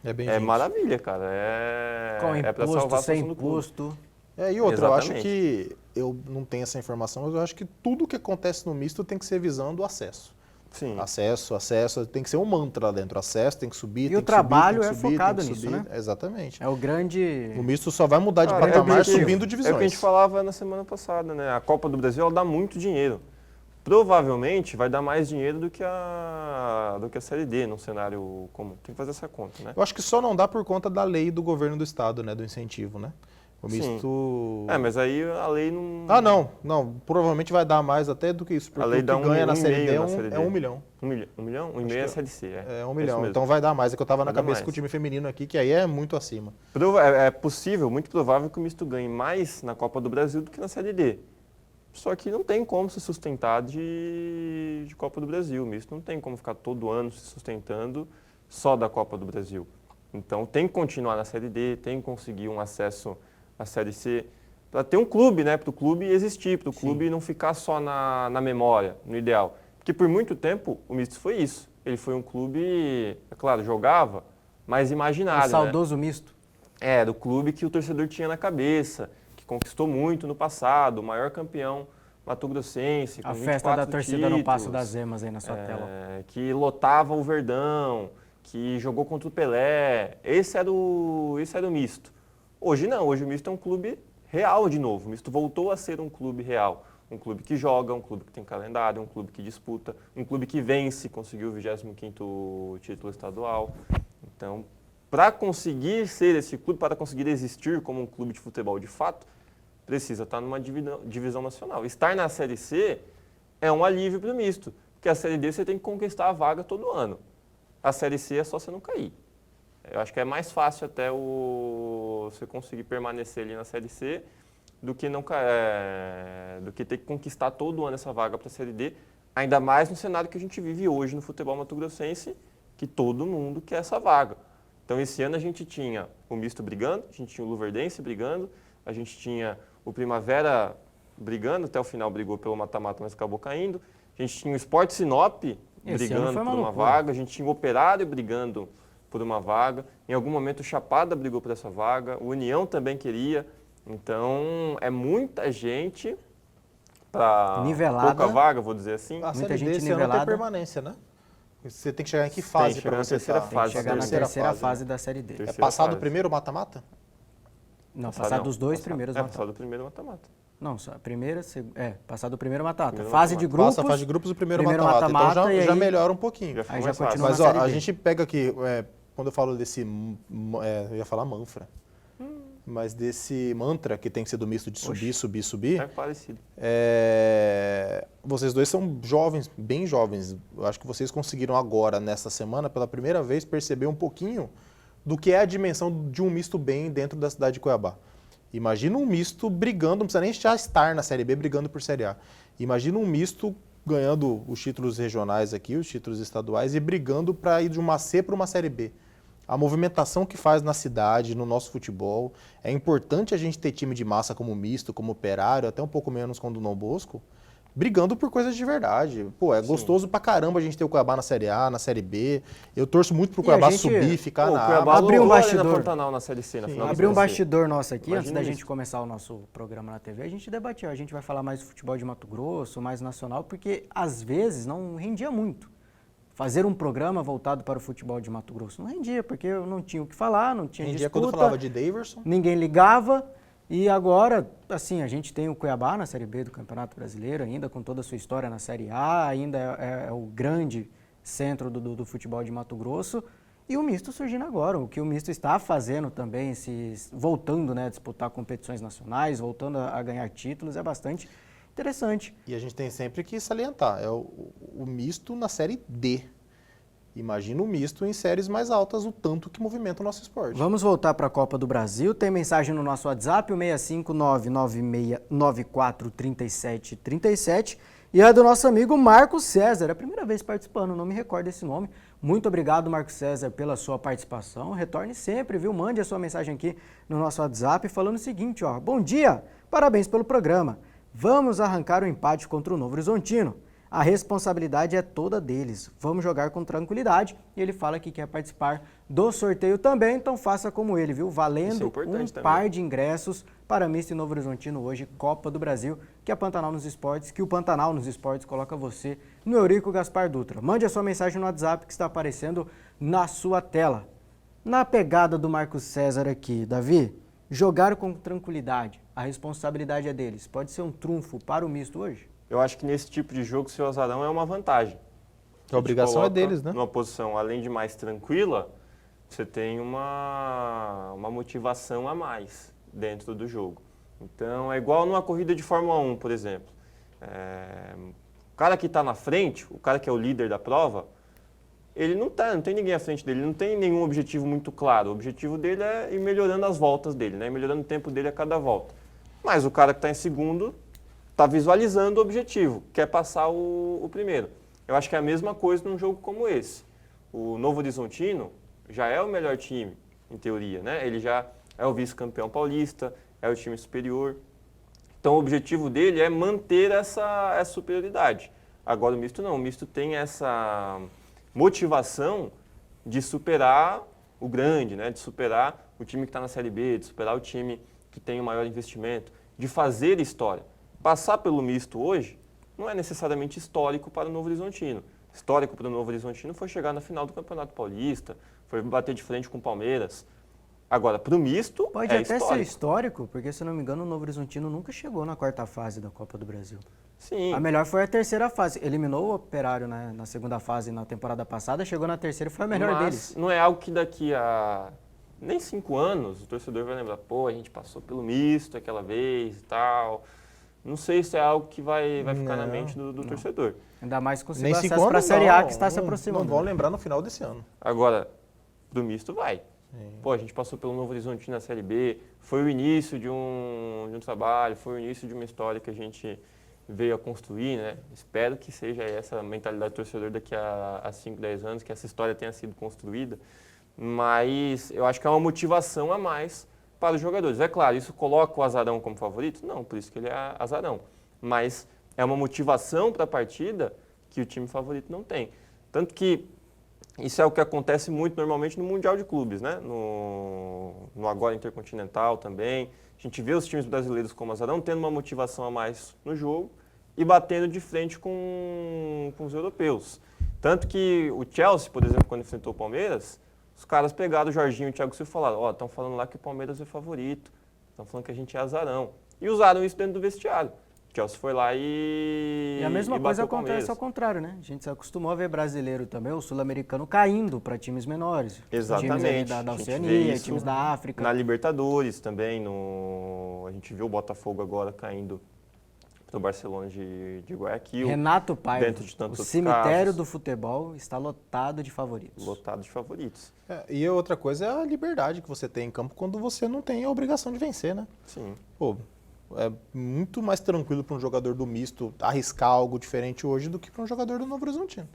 é maravilha, cara. É para salvar a situação do clube. Imposto. E outra, eu acho que, eu não tenho essa informação, mas eu acho que tudo que acontece no misto tem que ser visando o acesso. Sim. Acesso, tem que ser um mantra lá dentro. Acesso tem que subir, E o trabalho é focado nisso, né? Exatamente. É o grande... O misto só vai mudar de patamar subindo divisões. É o que a gente falava na semana passada, né? A Copa do Brasil, ela dá muito dinheiro. Provavelmente vai dar mais dinheiro do que a Série D num cenário comum. Tem que fazer essa conta, né? Eu acho que só não dá por conta da lei do governo do estado, né? Do incentivo, né? O misto... mas aí a lei não... Não. Provavelmente vai dar mais até do que isso. Porque a lei dá o que ganha na Série D é 1 milhão. 1 milhão? 1 milhão? 1,5 é a Série C, É 1 milhão. Então vai dar mais. É que eu tava na cabeça com o time feminino aqui, que aí é muito acima. É possível, muito provável que o misto ganhe mais na Copa do Brasil do que na Série D. Só que não tem como se sustentar de Copa do Brasil. O misto não tem como ficar todo ano se sustentando só da Copa do Brasil. Então tem que continuar na Série D, tem que conseguir um acesso à Série C, para ter um clube, né? Para o clube existir, para o clube não ficar só na memória, no ideal. Porque por muito tempo o misto foi isso. Ele foi um clube, é claro, jogava, mas imaginário. O saudoso misto. Era o clube que o torcedor tinha na cabeça, que conquistou muito no passado, o maior campeão mato-grossense, com 24 títulos. A festa da torcida no Passo das Emas aí na sua tela. Que lotava o Verdão, que jogou contra o Pelé. Esse era o misto. Hoje não, hoje o misto é um clube real de novo. O misto voltou a ser um clube real. Um clube que joga, um clube que tem calendário, um clube que disputa, um clube que vence, conseguiu o 25º título estadual. Então, para conseguir ser esse clube, para conseguir existir como um clube de futebol de fato, precisa estar numa divisão nacional. Estar na Série C é um alívio para o misto, porque a Série D você tem que conquistar a vaga todo ano. A Série C é só você não cair. Eu acho que é mais fácil até você conseguir permanecer ali na Série C do que ter que conquistar todo ano essa vaga para a Série D, ainda mais no cenário que a gente vive hoje no futebol mato-grossense, que todo mundo quer essa vaga. Então, esse ano a gente tinha o misto brigando, a gente tinha o Luverdense brigando, a gente tinha o Primavera brigando, até o final brigou pelo mata-mata, mas acabou caindo. A gente tinha o Sport Sinop brigando por uma vaga, a gente tinha o Operário brigando por uma vaga. Em algum momento o Chapada brigou por essa vaga, o União também queria. Então, é muita gente para pouca vaga, vou dizer assim. A Série D esse ano tem permanência, né? Você tem que chegar em que fase para você estar? Tem que chegar na terceira fase da Série D. É passar do primeiro mata-mata? Não, passar dos dois primeiros mata-mata. Passar do primeiro mata-mata. Não, só a primeira, passar do primeiro mata-mata. Fase de grupos. Passa a fase de grupos, o primeiro mata-mata. Então já melhora um pouquinho. Aí já continua. Mas ó, a gente pega aqui, quando eu falo desse, eu ia falar Manfra. mas desse mantra que tem que ser do misto de subir, subir, subir. É parecido. Vocês dois são jovens, bem jovens. Eu acho que vocês conseguiram agora, nessa semana, pela primeira vez, perceber um pouquinho do que é a dimensão de um misto bem dentro da cidade de Cuiabá. Imagina um misto brigando, não precisa nem já estar na Série B brigando por Série A. Imagina um misto ganhando os títulos regionais aqui, os títulos estaduais, e brigando para ir de uma C para uma Série B. A movimentação que faz na cidade, no nosso futebol. É importante a gente ter time de massa como misto, como Operário, até um pouco menos com o Dom Bosco, brigando por coisas de verdade. Pô, é gostoso pra caramba a gente ter o Cuiabá na Série A, na Série B. Eu torço muito pro Cuiabá subir, ficar o na Cuiabá A. Abrir um bastidor. na Pantanal na Série C, na final da Abrir um Série C. bastidor nosso aqui, antes Imagina da gente isso. começar o nosso programa na TV, a gente debatia, a gente vai falar mais do futebol de Mato Grosso, mais nacional, porque às vezes não rendia muito. Fazer um programa voltado para o futebol de Mato Grosso não rendia, porque eu não tinha o que falar, não tinha Em dia disputa, quando falava de Daverson. ninguém ligava. E agora, assim, a gente tem o Cuiabá na Série B do Campeonato Brasileiro, ainda com toda a sua história na Série A, ainda é o grande centro do futebol de Mato Grosso. E o misto surgindo agora, o que o misto está fazendo também, voltando, né, a disputar competições nacionais, voltando a ganhar títulos, é bastante interessante. E a gente tem sempre que salientar, é o misto na Série D. Imagina o misto em séries mais altas, o tanto que movimenta o nosso esporte. Vamos voltar para a Copa do Brasil. Tem mensagem no nosso WhatsApp, o 65996943737. E é do nosso amigo Marcos César. É a primeira vez participando, não me recordo esse nome. Muito obrigado, Marcos César, pela sua participação. Retorne sempre, viu? Mande a sua mensagem aqui no nosso WhatsApp falando o seguinte, ó. Bom dia, parabéns pelo programa. Vamos arrancar o empate contra o Novo Horizontino. A responsabilidade é toda deles. Vamos jogar com tranquilidade. E ele fala que quer participar do sorteio também, então faça como ele, viu? Valendo um par de ingressos para Misto e Novo Horizontino hoje, Copa do Brasil, que o Pantanal nos Esportes coloca você no Eurico Gaspar Dutra. Mande a sua mensagem no WhatsApp que está aparecendo na sua tela. Na pegada do Marcos César aqui, Davi, jogar com tranquilidade, a responsabilidade é deles. Pode ser um trunfo para o Misto hoje? Eu acho que nesse tipo de jogo, seu azarão é uma vantagem. A obrigação é deles, né? Numa posição, além de mais tranquila, você tem uma motivação a mais dentro do jogo. Então, é igual numa corrida de Fórmula 1, por exemplo. O cara que está na frente, o cara que é o líder da prova, ele não tem ninguém à frente dele, ele não tem nenhum objetivo muito claro. O objetivo dele é ir melhorando as voltas dele, né? Ir melhorando o tempo dele a cada volta. Mas o cara que está em segundo está visualizando o objetivo, quer passar o primeiro. Eu acho que é a mesma coisa num jogo como esse. O Novo Horizontino já é o melhor time, em teoria, né? Ele já é o vice-campeão paulista, é o time superior. Então o objetivo dele é manter essa superioridade. Agora o Misto não, o Misto tem essa motivação de superar o grande, né? De superar o time que está na Série B, de superar o time que tem o maior investimento, de fazer história. Passar pelo Misto hoje não é necessariamente histórico para o Novo Horizontino. Histórico para o Novo Horizontino foi chegar na final do Campeonato Paulista, foi bater de frente com o Palmeiras. Agora, para o Misto, pode até ser histórico, porque, se não me engano, o Novo Horizontino nunca chegou na quarta fase da Copa do Brasil. Sim. A melhor foi a terceira fase. Eliminou o Operário, né, na segunda fase na temporada passada, chegou na terceira e foi a melhor deles. Não é algo que daqui a nem 5 anos o torcedor vai lembrar, pô, a gente passou pelo Misto aquela vez e tal. Não sei se é algo que vai ficar na mente do torcedor. Ainda mais com o Nem acesso para a Série A que está se aproximando. Não vão lembrar no final desse ano. Agora, do Misto vai. Sim. Pô, a gente passou pelo Novo Horizontino na Série B, foi o início de um trabalho, foi o início de uma história que a gente veio a construir, né? Espero que seja essa mentalidade do torcedor daqui a 5, 10 anos, que essa história tenha sido construída. Mas eu acho que é uma motivação a mais para os jogadores. É claro, isso coloca o Azarão como favorito? Não, por isso que ele é Azarão. Mas é uma motivação para a partida que o time favorito não tem. Tanto que isso é o que acontece muito normalmente no Mundial de Clubes, né? No agora Intercontinental também. A gente vê os times brasileiros como Azarão tendo uma motivação a mais no jogo e batendo de frente com os europeus. Tanto que o Chelsea, por exemplo, quando enfrentou o Palmeiras, os caras pegaram o Jorginho e o Thiago Silva e falaram, estão falando lá que o Palmeiras é favorito, estão falando que a gente é azarão. E usaram isso dentro do vestiário. Chelsea foi lá e E a mesma e coisa bateu o Palmeiras. acontece ao contrário, né? A gente se acostumou a ver brasileiro também, o sul-americano caindo para times menores. Times ali Exatamente. da A gente vê Oceania, isso times da África. Na Libertadores também, a gente viu o Botafogo agora caindo pro Barcelona de Guayaquil. Renato Paiva, dentro de tantos o cemitério casos. do futebol está lotado de favoritos. Lotado de favoritos. E a outra coisa é a liberdade que você tem em campo quando você não tem a obrigação de vencer, né? Sim. Pô, é muito mais tranquilo para um jogador do misto arriscar algo diferente hoje do que para um jogador do Novo Horizontino.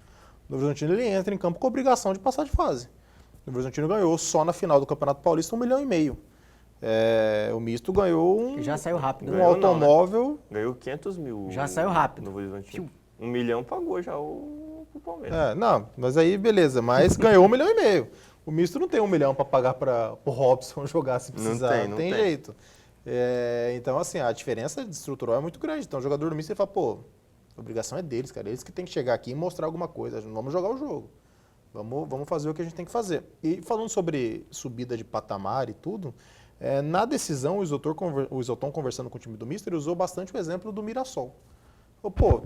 O Novo Horizontino ele entra em campo com a obrigação de passar de fase. O Novo Horizontino ganhou só na final do Campeonato Paulista 1,5 milhão. O misto ganhou um, Já saiu rápido. um Ganhou não, automóvel. Ganhou 500 mil. Já saiu rápido. No Horizontino. 1 milhão pagou já o Palmeiras. Não, mas aí beleza, mas ganhou 1,5 milhão. O misto não tem 1 milhão para pagar para o Robson jogar se precisar, Não tem tem. jeito. Então, assim, a diferença estrutural é muito grande. Então, o jogador do misto, ele fala, pô, a obrigação é deles, cara. Eles que tem que chegar aqui e mostrar alguma coisa. Vamos jogar o jogo. Vamos fazer o que a gente tem que fazer. E falando sobre subida de patamar e tudo, na decisão, o Isoton conversando com o time do misto, ele usou bastante o exemplo do Mirassol. Pô,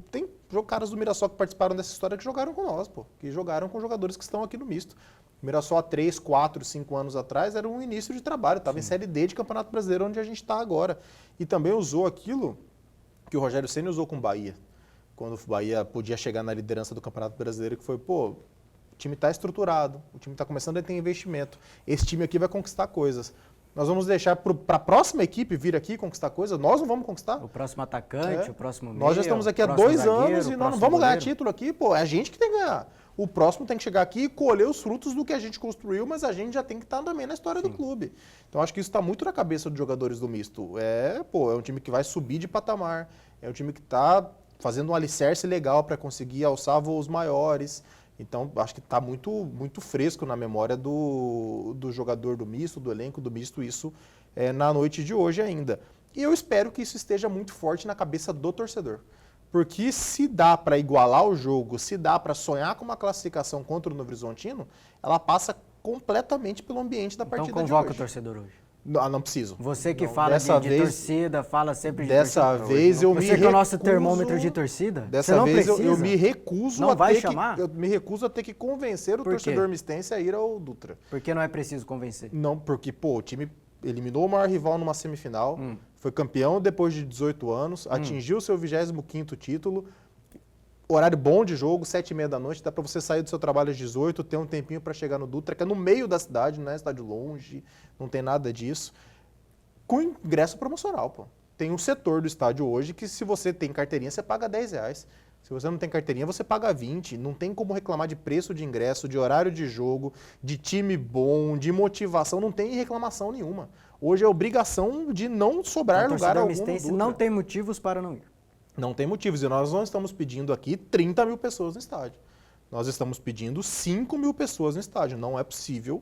tem caras do Mirassol que participaram dessa história que jogaram com nós, pô. Que jogaram com jogadores que estão aqui no misto. O Mirassol há 3, 4, 5 anos atrás era um início de trabalho, estava em Série D de Campeonato Brasileiro, onde a gente está agora. E também usou aquilo que o Rogério Ceni usou com o Bahia, quando o Bahia podia chegar na liderança do Campeonato Brasileiro, que foi, pô, o time está estruturado, o time está começando a ter investimento, esse time aqui vai conquistar coisas. Nós vamos deixar para a próxima equipe vir aqui conquistar coisas, nós não vamos conquistar. O próximo atacante, o próximo meia, Nós já estamos aqui há 2 anos e nós não vamos ganhar título aqui, pô, é a gente que tem que ganhar. O próximo tem que chegar aqui e colher os frutos do que a gente construiu, mas a gente já tem que estar também na história do clube. Então acho que isso está muito na cabeça dos jogadores do misto. É um time que vai subir de patamar, é um time que está fazendo um alicerce legal para conseguir alçar voos maiores. Então acho que está muito, muito fresco na memória do jogador do misto, do elenco do misto, isso na noite de hoje ainda. E eu espero que isso esteja muito forte na cabeça do torcedor. Porque se dá para igualar o jogo, se dá para sonhar com uma classificação contra o Novo Horizontino, ela passa completamente pelo ambiente da partida de hoje. Então convoca o torcedor hoje. Não preciso. Você que Não, fala dessa de vez- torcida, fala sempre de Dessa torcida. vez eu me Você que é o nosso recuso- termômetro de torcida? Você Dessa não vez precisa? eu me recuso Não a vai ter chamar? eu me recuso a ter que convencer o Por quê? torcedor mistense a ir ao Dutra. Porque não é preciso convencer. Não, porque pô, o time eliminou o maior rival numa semifinal, foi campeão depois de 18 anos, atingiu o seu 25º título. Horário bom de jogo, 7h30 da noite, dá para você sair do seu trabalho às 18, ter um tempinho para chegar no Dutra, que é no meio da cidade, não é estádio longe, não tem nada disso. Com ingresso promocional, pô. Tem um setor do estádio hoje que se você tem carteirinha, você paga R$10. Se você não tem carteirinha, você paga 20. Não tem como reclamar de preço de ingresso, de horário de jogo, de time bom, de motivação, não tem reclamação nenhuma. Hoje é obrigação de não sobrar O lugar torcedor algum no mistense Dutra. não tem motivos para não ir. Não tem motivos. E nós não estamos pedindo aqui 30 mil pessoas no estádio. Nós estamos pedindo 5 mil pessoas no estádio. Não é possível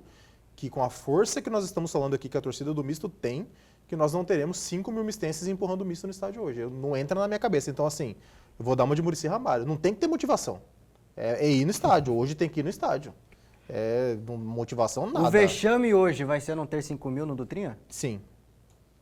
que com a força que nós estamos falando aqui que a torcida do misto tem, que nós não teremos 5 mil mistenses empurrando o misto no estádio hoje. Não entra na minha cabeça. Então, assim, eu vou dar uma de Muricy Ramalho. Não tem que ter motivação. É ir no estádio. Hoje tem que ir no estádio. Motivação nada. O vexame hoje vai ser não ter 5 mil no Dutrinha? Sim.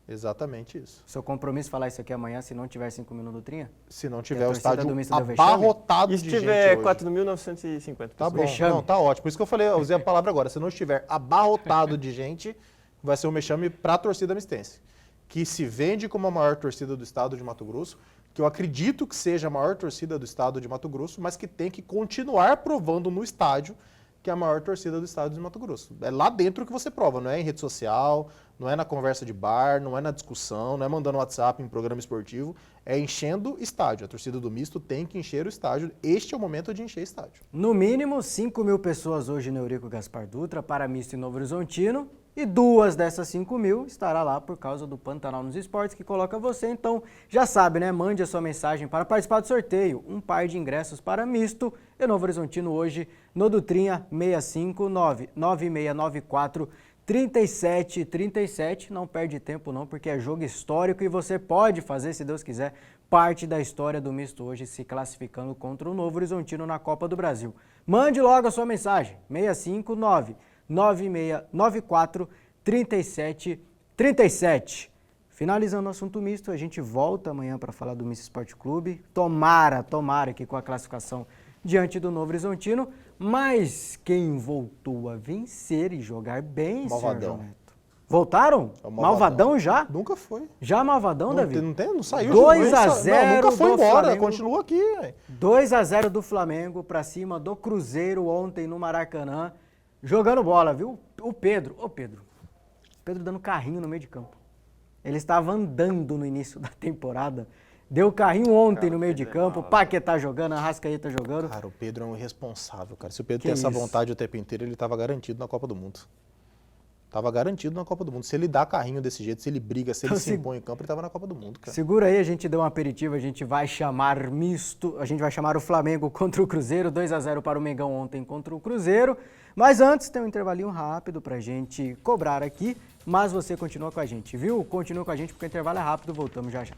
Exatamente isso. Seu compromisso falar isso aqui amanhã se não tiver 5 mil no Dutrinha? Se não a tiver o torcida estádio do misto deu vexame? abarrotado E de se gente tiver hoje. 4.950 Tá bom, Vexame. não, tá ótimo. Por isso que eu falei, eu usei a palavra agora. Se não estiver abarrotado de gente, vai ser um vexame para a torcida mistense, que se vende como a maior torcida do estado de Mato Grosso, que eu acredito que seja a maior torcida do estado de Mato Grosso, mas que tem que continuar provando no estádio que é a maior torcida do estado de Mato Grosso. É lá dentro que você prova, não é em rede social, não é na conversa de bar, não é na discussão, não é mandando WhatsApp em programa esportivo, é enchendo estádio. A torcida do misto tem que encher o estádio. Este é o momento de encher estádio. No mínimo, 5 mil pessoas hoje no Eurico Gaspar Dutra para misto e Novo Horizontino. E 2 dessas 5 mil estará lá por causa do Pantanal nos Esportes, que coloca você. Então, já sabe, né? Mande a sua mensagem para participar do sorteio. Um par de ingressos para misto e Novo Horizontino hoje no Dutrinha 659-9694-3737. Não perde tempo não, porque é jogo histórico e você pode fazer, se Deus quiser, parte da história do misto hoje se classificando contra o Novo Horizontino na Copa do Brasil. Mande logo a sua mensagem. 659-9694-3737. Finalizando o assunto misto, a gente volta amanhã para falar do Misto Esporte Clube. Tomara que com a classificação diante do Novo Horizontino, mas quem voltou a vencer e jogar bem, Malvadão. Sérgio Neto. Voltaram? É o Malvadão já? Nunca foi. Já Malvadão, Davi? Não saiu. 2 a não, 0 nunca foi do embora, Flamengo. continua aqui. Véio. 2 a 0 do Flamengo para cima do Cruzeiro ontem no Maracanã, jogando bola, viu? O Pedro dando carrinho no meio de campo. Ele estava andando no início da temporada, deu carrinho ontem no meio de campo, Paquetá jogando, Arrascaeta jogando. Cara, o Pedro é um irresponsável, cara. Se o Pedro Que tem essa isso? vontade o tempo inteiro, ele tava garantido na Copa do Mundo. Tava garantido na Copa do Mundo. Se ele dá carrinho desse jeito, se ele briga, se ele Então, se impõe em campo, ele tava na Copa do Mundo, cara. Segura aí, a gente deu um aperitivo, a gente vai chamar misto, a gente vai chamar o Flamengo contra o Cruzeiro, 2 a 0 para o Mengão ontem contra o Cruzeiro. Mas antes tem um intervalinho rápido pra gente cobrar aqui, mas você continua com a gente, viu? Continua com a gente porque o intervalo é rápido, voltamos já já.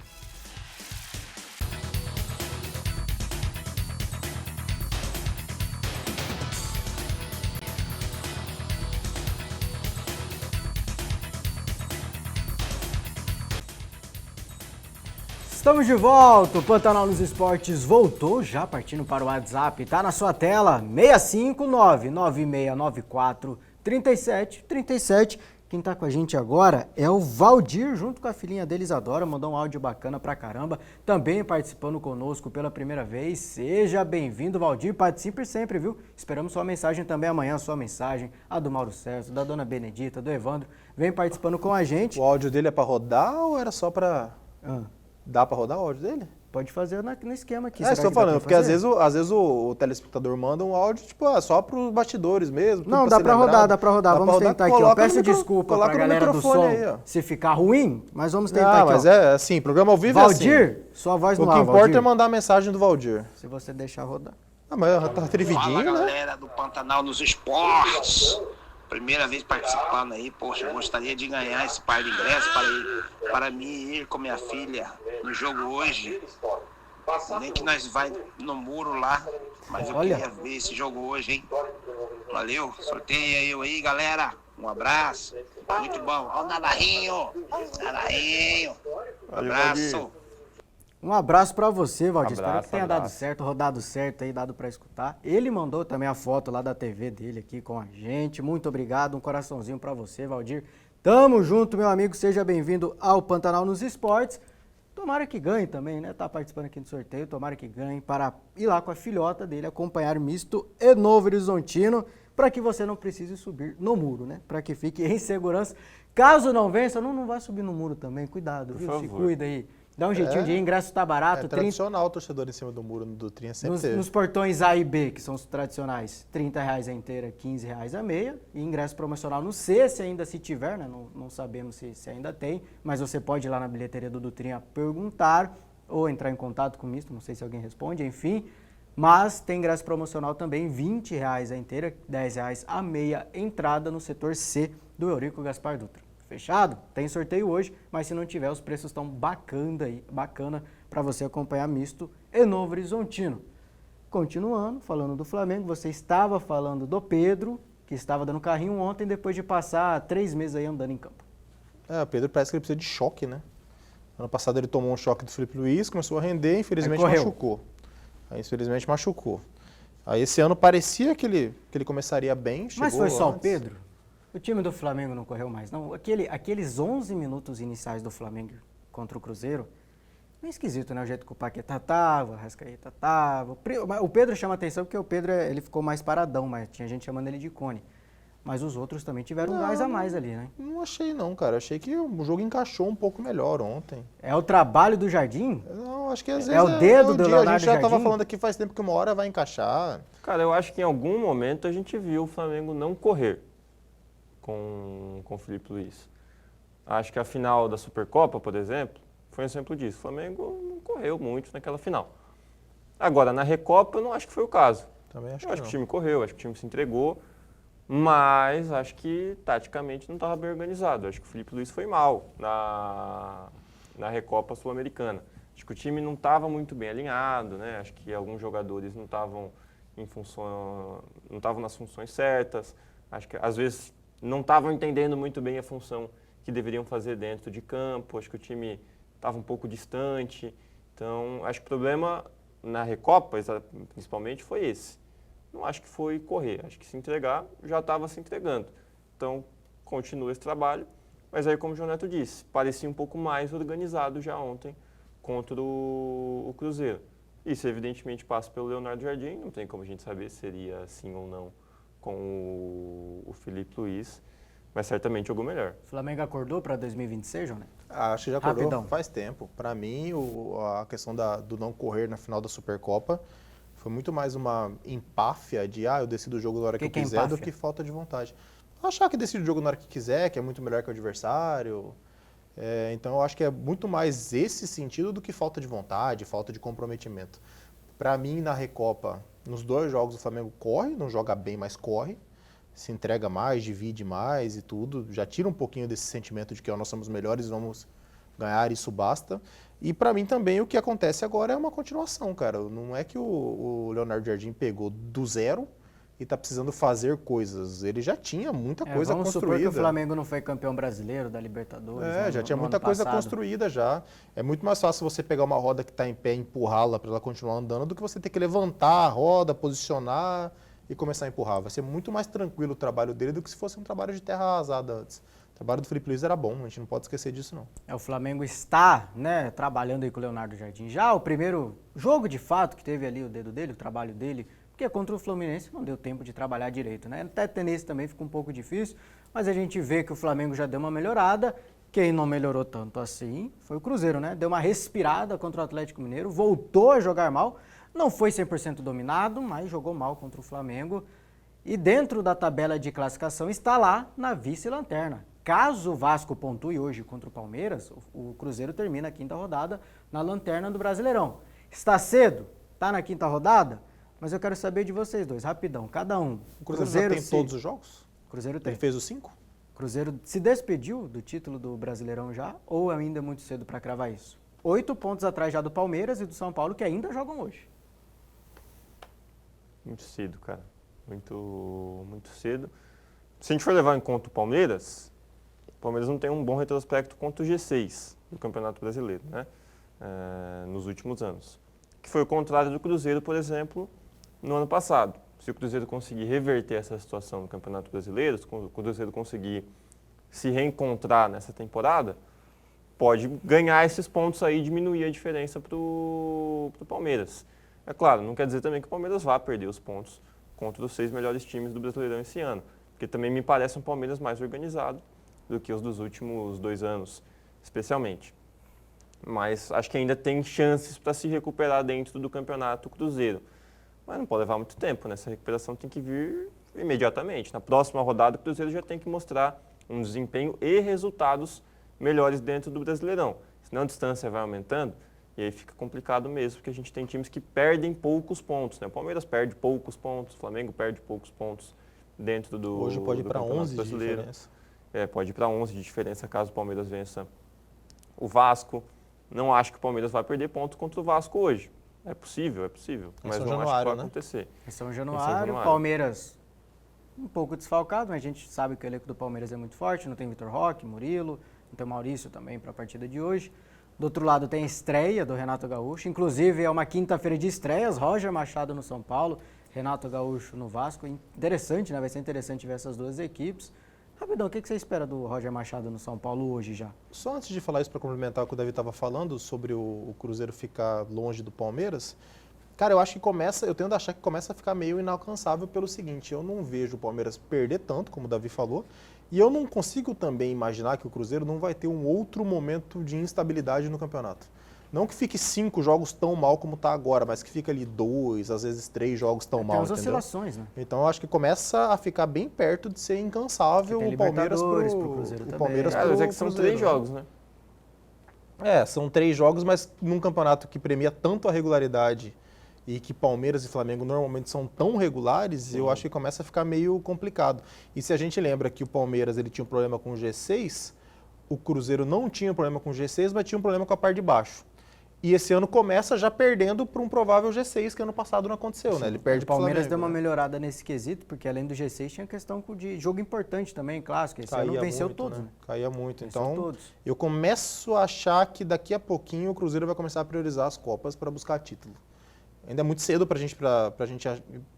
Estamos de volta, o Pantanal nos Esportes voltou, já partindo para o WhatsApp, tá na sua tela, 659-9694-3737. Quem tá com a gente agora é o Valdir, junto com a filhinha dele, Isadora, mandou um áudio bacana pra caramba, também participando conosco pela primeira vez. Seja bem-vindo, Valdir, participe sempre, viu? Esperamos sua mensagem também amanhã, sua mensagem, a do Mauro César, da Dona Benedita, do Evandro, vem participando com a gente. O áudio dele é pra rodar ou era só pra... Dá pra rodar o áudio dele? Pode fazer no esquema aqui. Estou falando, porque às vezes o telespectador manda um áudio, tipo, só pros bastidores mesmo. Não, tudo dá ser pra lembrado. rodar, dá pra rodar. Vamos tentar aqui, ó. Peço micro- desculpa coloca pra no galera do microfone som aí, ó. se ficar ruim, mas vamos tentar aqui, Mas ó. é assim, programa ao vivo é assim. Valdir, sua voz no O que ar, importa Valdir. é mandar a mensagem do Valdir. Se você deixar rodar. Ah, mas tá trividinho, Fala, né? galera do Pantanal nos Esportes. Primeira vez participando aí, poxa, eu gostaria de ganhar esse par de ingressos para mim ir com minha filha no jogo hoje. Nem que nós vai no muro lá, mas eu Olha. queria ver esse jogo hoje, hein? Valeu, sorteia eu aí, galera. Um abraço. Muito bom. Ó o Navarrinho. Navarrinho. Valeu, Abraço. Valdir. Um abraço pra você, Valdir. Espero Abraço, que tenha dado abraço. certo, rodado certo aí, dado pra escutar. Ele mandou também a foto lá da TV dele aqui com a gente. Muito obrigado, um coraçãozinho pra você, Valdir. Tamo junto, meu amigo. Seja bem-vindo ao Pantanal nos Esportes. Tomara que ganhe também, né? Tá participando aqui do sorteio. Tomara que ganhe para ir lá com a filhota dele acompanhar Misto e Novo Horizontino, para que você não precise subir no muro, né? Para que fique em segurança. Caso não vença, não vai subir no muro também. Cuidado, Por viu? Se favor. cuida aí. Dá um jeitinho de ir, ingresso tá barato. É 30 tradicional o torcedor em cima do muro no Dutrinha, sempre nos, teve. nos portões A e B, que são os tradicionais, R$30 a inteira, R$15 a meia. E ingresso promocional no C, se ainda se tiver, né? Não sabemos se ainda tem. Mas você pode ir lá na bilheteria do Dutrinha perguntar ou entrar em contato com o Misto, não sei se alguém responde, enfim. Mas tem ingresso promocional também, R$20 a inteira, R$10 a meia entrada no setor C do Eurico Gaspar Dutra. Fechado? Tem sorteio hoje, mas se não tiver, os preços estão bacana para você acompanhar Misto e Novo Horizontino. Continuando, falando do Flamengo, você estava falando do Pedro, que estava dando carrinho ontem, depois de passar 3 meses aí andando em campo. O Pedro parece que ele precisa de choque, né? Ano passado ele tomou um choque do Felipe Luiz, começou a render, infelizmente Aí correu. machucou. Aí esse ano parecia que ele começaria bem, chegou Mas foi só o antes. Pedro? O time do Flamengo não correu mais, não. Aqueles 11 minutos iniciais do Flamengo contra o Cruzeiro, meio esquisito, né? O jeito que o Paquetá tava, o Arrascaeta tava. O Pedro chama atenção porque o Pedro ele ficou mais paradão, mas tinha gente chamando ele de cone. Mas os outros também tiveram um gás a mais ali, né? Não achei não, cara. Achei que o jogo encaixou um pouco melhor ontem. É o trabalho do Jardim? Não, acho que às É vezes o dedo do dia. A Leonardo gente já estava Jardim? falando aqui faz tempo que uma hora vai encaixar. Cara, eu acho que em algum momento a gente viu o Flamengo não correr com o Felipe Luiz. Acho que a final da Supercopa, por exemplo, foi um exemplo disso. O Flamengo não correu muito naquela final. Agora, na Recopa, eu não acho que foi o caso. Também acho Eu que acho não. que o time correu, acho que o time se entregou, mas acho que taticamente não estava bem organizado. Acho que o Felipe Luiz foi mal na Recopa Sul-Americana. Acho que o time não estava muito bem alinhado, né? Acho que alguns jogadores não estavam nas funções certas. Acho que às vezes não estavam entendendo muito bem a função que que deveriam fazer dentro de campo, acho que o time estava um pouco distante. Então, acho que o problema na Recopa, principalmente, foi esse. Não acho que foi correr, acho que se entregar, já estava se entregando. Então, continua esse trabalho, mas aí, como o João Neto disse, parecia um pouco mais organizado já ontem contra o Cruzeiro. Isso, evidentemente, passa pelo Leonardo Jardim, não tem como a gente saber se seria assim ou não com o Felipe Luiz, mas certamente jogou melhor. O Flamengo acordou para 2026, João Neto? Acho que já acordou Rapidão. faz tempo. Para mim, a questão do não correr na final da Supercopa foi muito mais uma empáfia de eu decido o jogo na hora que eu Que é quiser do empáfia? que falta de vontade. Achar que decide o jogo na hora que quiser, que é muito melhor que o adversário. Então, eu acho que é muito mais esse sentido do que falta de vontade, falta de comprometimento. Para mim, na Recopa, nos 2 jogos o Flamengo corre, não joga bem, mas corre. Se entrega mais, divide mais e tudo. Já tira um pouquinho desse sentimento de que nós somos melhores, vamos ganhar, isso basta. E para mim também o que acontece agora é uma continuação, cara. Não é que o Leonardo Jardim pegou do zero e está precisando fazer coisas. Ele já tinha muita coisa vamos construída. supor que o Flamengo não foi campeão brasileiro da Libertadores. né, Já no- tinha no muita ano coisa passado. construída já. É muito mais fácil você pegar uma roda que está em pé e empurrá-la para ela continuar andando do que você ter que levantar a roda, posicionar e começar a empurrar. Vai ser muito mais tranquilo o trabalho dele do que se fosse um trabalho de terra arrasada antes. O trabalho do Felipe Luiz era bom, a gente não pode esquecer disso não. O Flamengo está, né, trabalhando aí com o Leonardo Jardim. Já o primeiro jogo de fato que teve ali o dedo dele, o trabalho dele, porque contra o Fluminense não deu tempo de trabalhar direito, né? Até tenista também fica um pouco difícil, mas a gente vê que o Flamengo já deu uma melhorada. Quem não melhorou tanto assim foi o Cruzeiro, né? Deu uma respirada contra o Atlético Mineiro, voltou a jogar mal, não foi 100% dominado, mas jogou mal contra o Flamengo. E dentro da tabela de classificação está lá na vice-lanterna. Caso o Vasco pontue hoje contra o Palmeiras, o Cruzeiro termina a 5ª rodada na lanterna do Brasileirão. Está cedo? Está na 5ª rodada? Mas eu quero saber de vocês dois, rapidão, cada um. O Cruzeiro já tem todos os jogos? Cruzeiro tem. Ele fez os 5? Cruzeiro se despediu do título do Brasileirão já, ou ainda é muito cedo para cravar isso? 8 pontos atrás já do Palmeiras e do São Paulo, que ainda jogam hoje. Muito cedo, cara. Muito cedo. Se a gente for levar em conta o Palmeiras não tem um bom retrospecto contra o G6 do Campeonato Brasileiro, né? Nos últimos anos. Que foi o contrário do Cruzeiro, por exemplo, no ano passado. Se o Cruzeiro conseguir reverter essa situação no Campeonato Brasileiro, se o Cruzeiro conseguir se reencontrar nessa temporada, pode ganhar esses pontos aí e diminuir a diferença para o Palmeiras. É claro, não quer dizer também que o Palmeiras vá perder os pontos contra os 6 melhores times do Brasileirão esse ano, porque também me parece um Palmeiras mais organizado do que os dos últimos 2 anos, especialmente. Mas acho que ainda tem chances para se recuperar dentro do Campeonato Cruzeiro. Mas não pode levar muito tempo, né? Essa recuperação tem que vir imediatamente. Na próxima rodada, o Cruzeiro já tem que mostrar um desempenho e resultados melhores dentro do Brasileirão. Senão a distância vai aumentando e aí fica complicado mesmo, porque a gente tem times que perdem poucos pontos, né? O Palmeiras perde poucos pontos, o Flamengo perde poucos pontos dentro do Hoje pode ir do para Campeonato 11 de Brasileiro. diferença. Pode ir para 11 de diferença caso o Palmeiras vença o Vasco. Não acho que o Palmeiras vai perder pontos contra o Vasco hoje. É possível, mas São não acho que Januário, vai né? acontecer. Em São Januário, Palmeiras um pouco desfalcado, mas a gente sabe que o elenco do Palmeiras é muito forte, não tem Vitor Roque, Murilo, não tem Maurício também para a partida de hoje. Do outro lado tem a estreia do Renato Gaúcho, inclusive é uma quinta-feira de estreias, Roger Machado no São Paulo, Renato Gaúcho no Vasco. Interessante, né? Vai ser interessante ver essas duas equipes. Rapidão, o que você espera do Roger Machado no São Paulo hoje já? Só antes de falar isso para complementar o que o Davi estava falando sobre o Cruzeiro ficar longe do Palmeiras, cara, eu acho que eu tendo a achar que começa a ficar meio inalcançável pelo seguinte, eu não vejo o Palmeiras perder tanto, como o Davi falou, e eu não consigo também imaginar que o Cruzeiro não vai ter um outro momento de instabilidade no campeonato. Não que fique 5 jogos tão mal como está agora, mas que fica ali 2, às vezes 3 jogos tão mal, Tem as entendeu? oscilações, né? Então eu acho que começa a ficar bem perto de ser incansável Tem o Palmeiras Libertadores pro pro Cruzeiro também. Palmeiras Cara, pro mas é que são Cruzeiro, 3 né? jogos, né? São 3 jogos, mas num campeonato que premia tanto a regularidade e que Palmeiras e Flamengo normalmente são tão regulares, eu acho que começa a ficar meio complicado. E se a gente lembra que o Palmeiras ele tinha um problema com o G6, o Cruzeiro não tinha um problema com o G6, mas tinha um problema com a parte de baixo. E esse ano começa já perdendo para um provável G6, que ano passado não aconteceu, né? Ele perde O pro Palmeiras Flamengo, deu uma né? melhorada nesse quesito, porque além do G6 tinha questão de jogo importante também, clássico. Esse ano venceu muito, todos, né? né? Caía muito. Venceu Então, todos. eu começo a achar que daqui a pouquinho o Cruzeiro vai começar a priorizar as Copas para buscar título. Ainda é muito cedo para a gente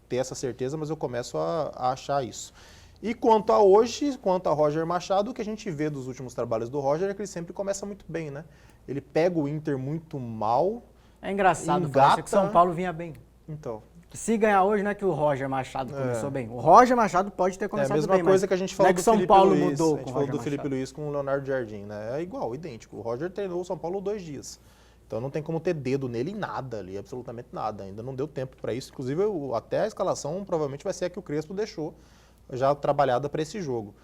ter essa certeza, mas eu começo a achar isso. E quanto a hoje, quanto a Roger Machado, o que a gente vê dos últimos trabalhos do Roger é que ele sempre começa muito bem, né? Ele pega o Inter muito mal. É engraçado, Engata. falar que o São Paulo vinha bem. Então, Se ganhar hoje, não é que o Roger Machado começou bem. O Roger Machado pode ter é a começado mesma bem, coisa mas que a gente não falou é que do o São Felipe Paulo Luiz. mudou A gente com o falou Roger do Felipe Machado. Luiz com o Leonardo Jardim, né? É igual, idêntico. O Roger treinou o São Paulo 2 dias. Então não tem como ter dedo nele em nada ali, absolutamente nada. Ainda não deu tempo para isso. Inclusive, até a escalação provavelmente vai ser a que o Crespo deixou já trabalhada para esse jogo.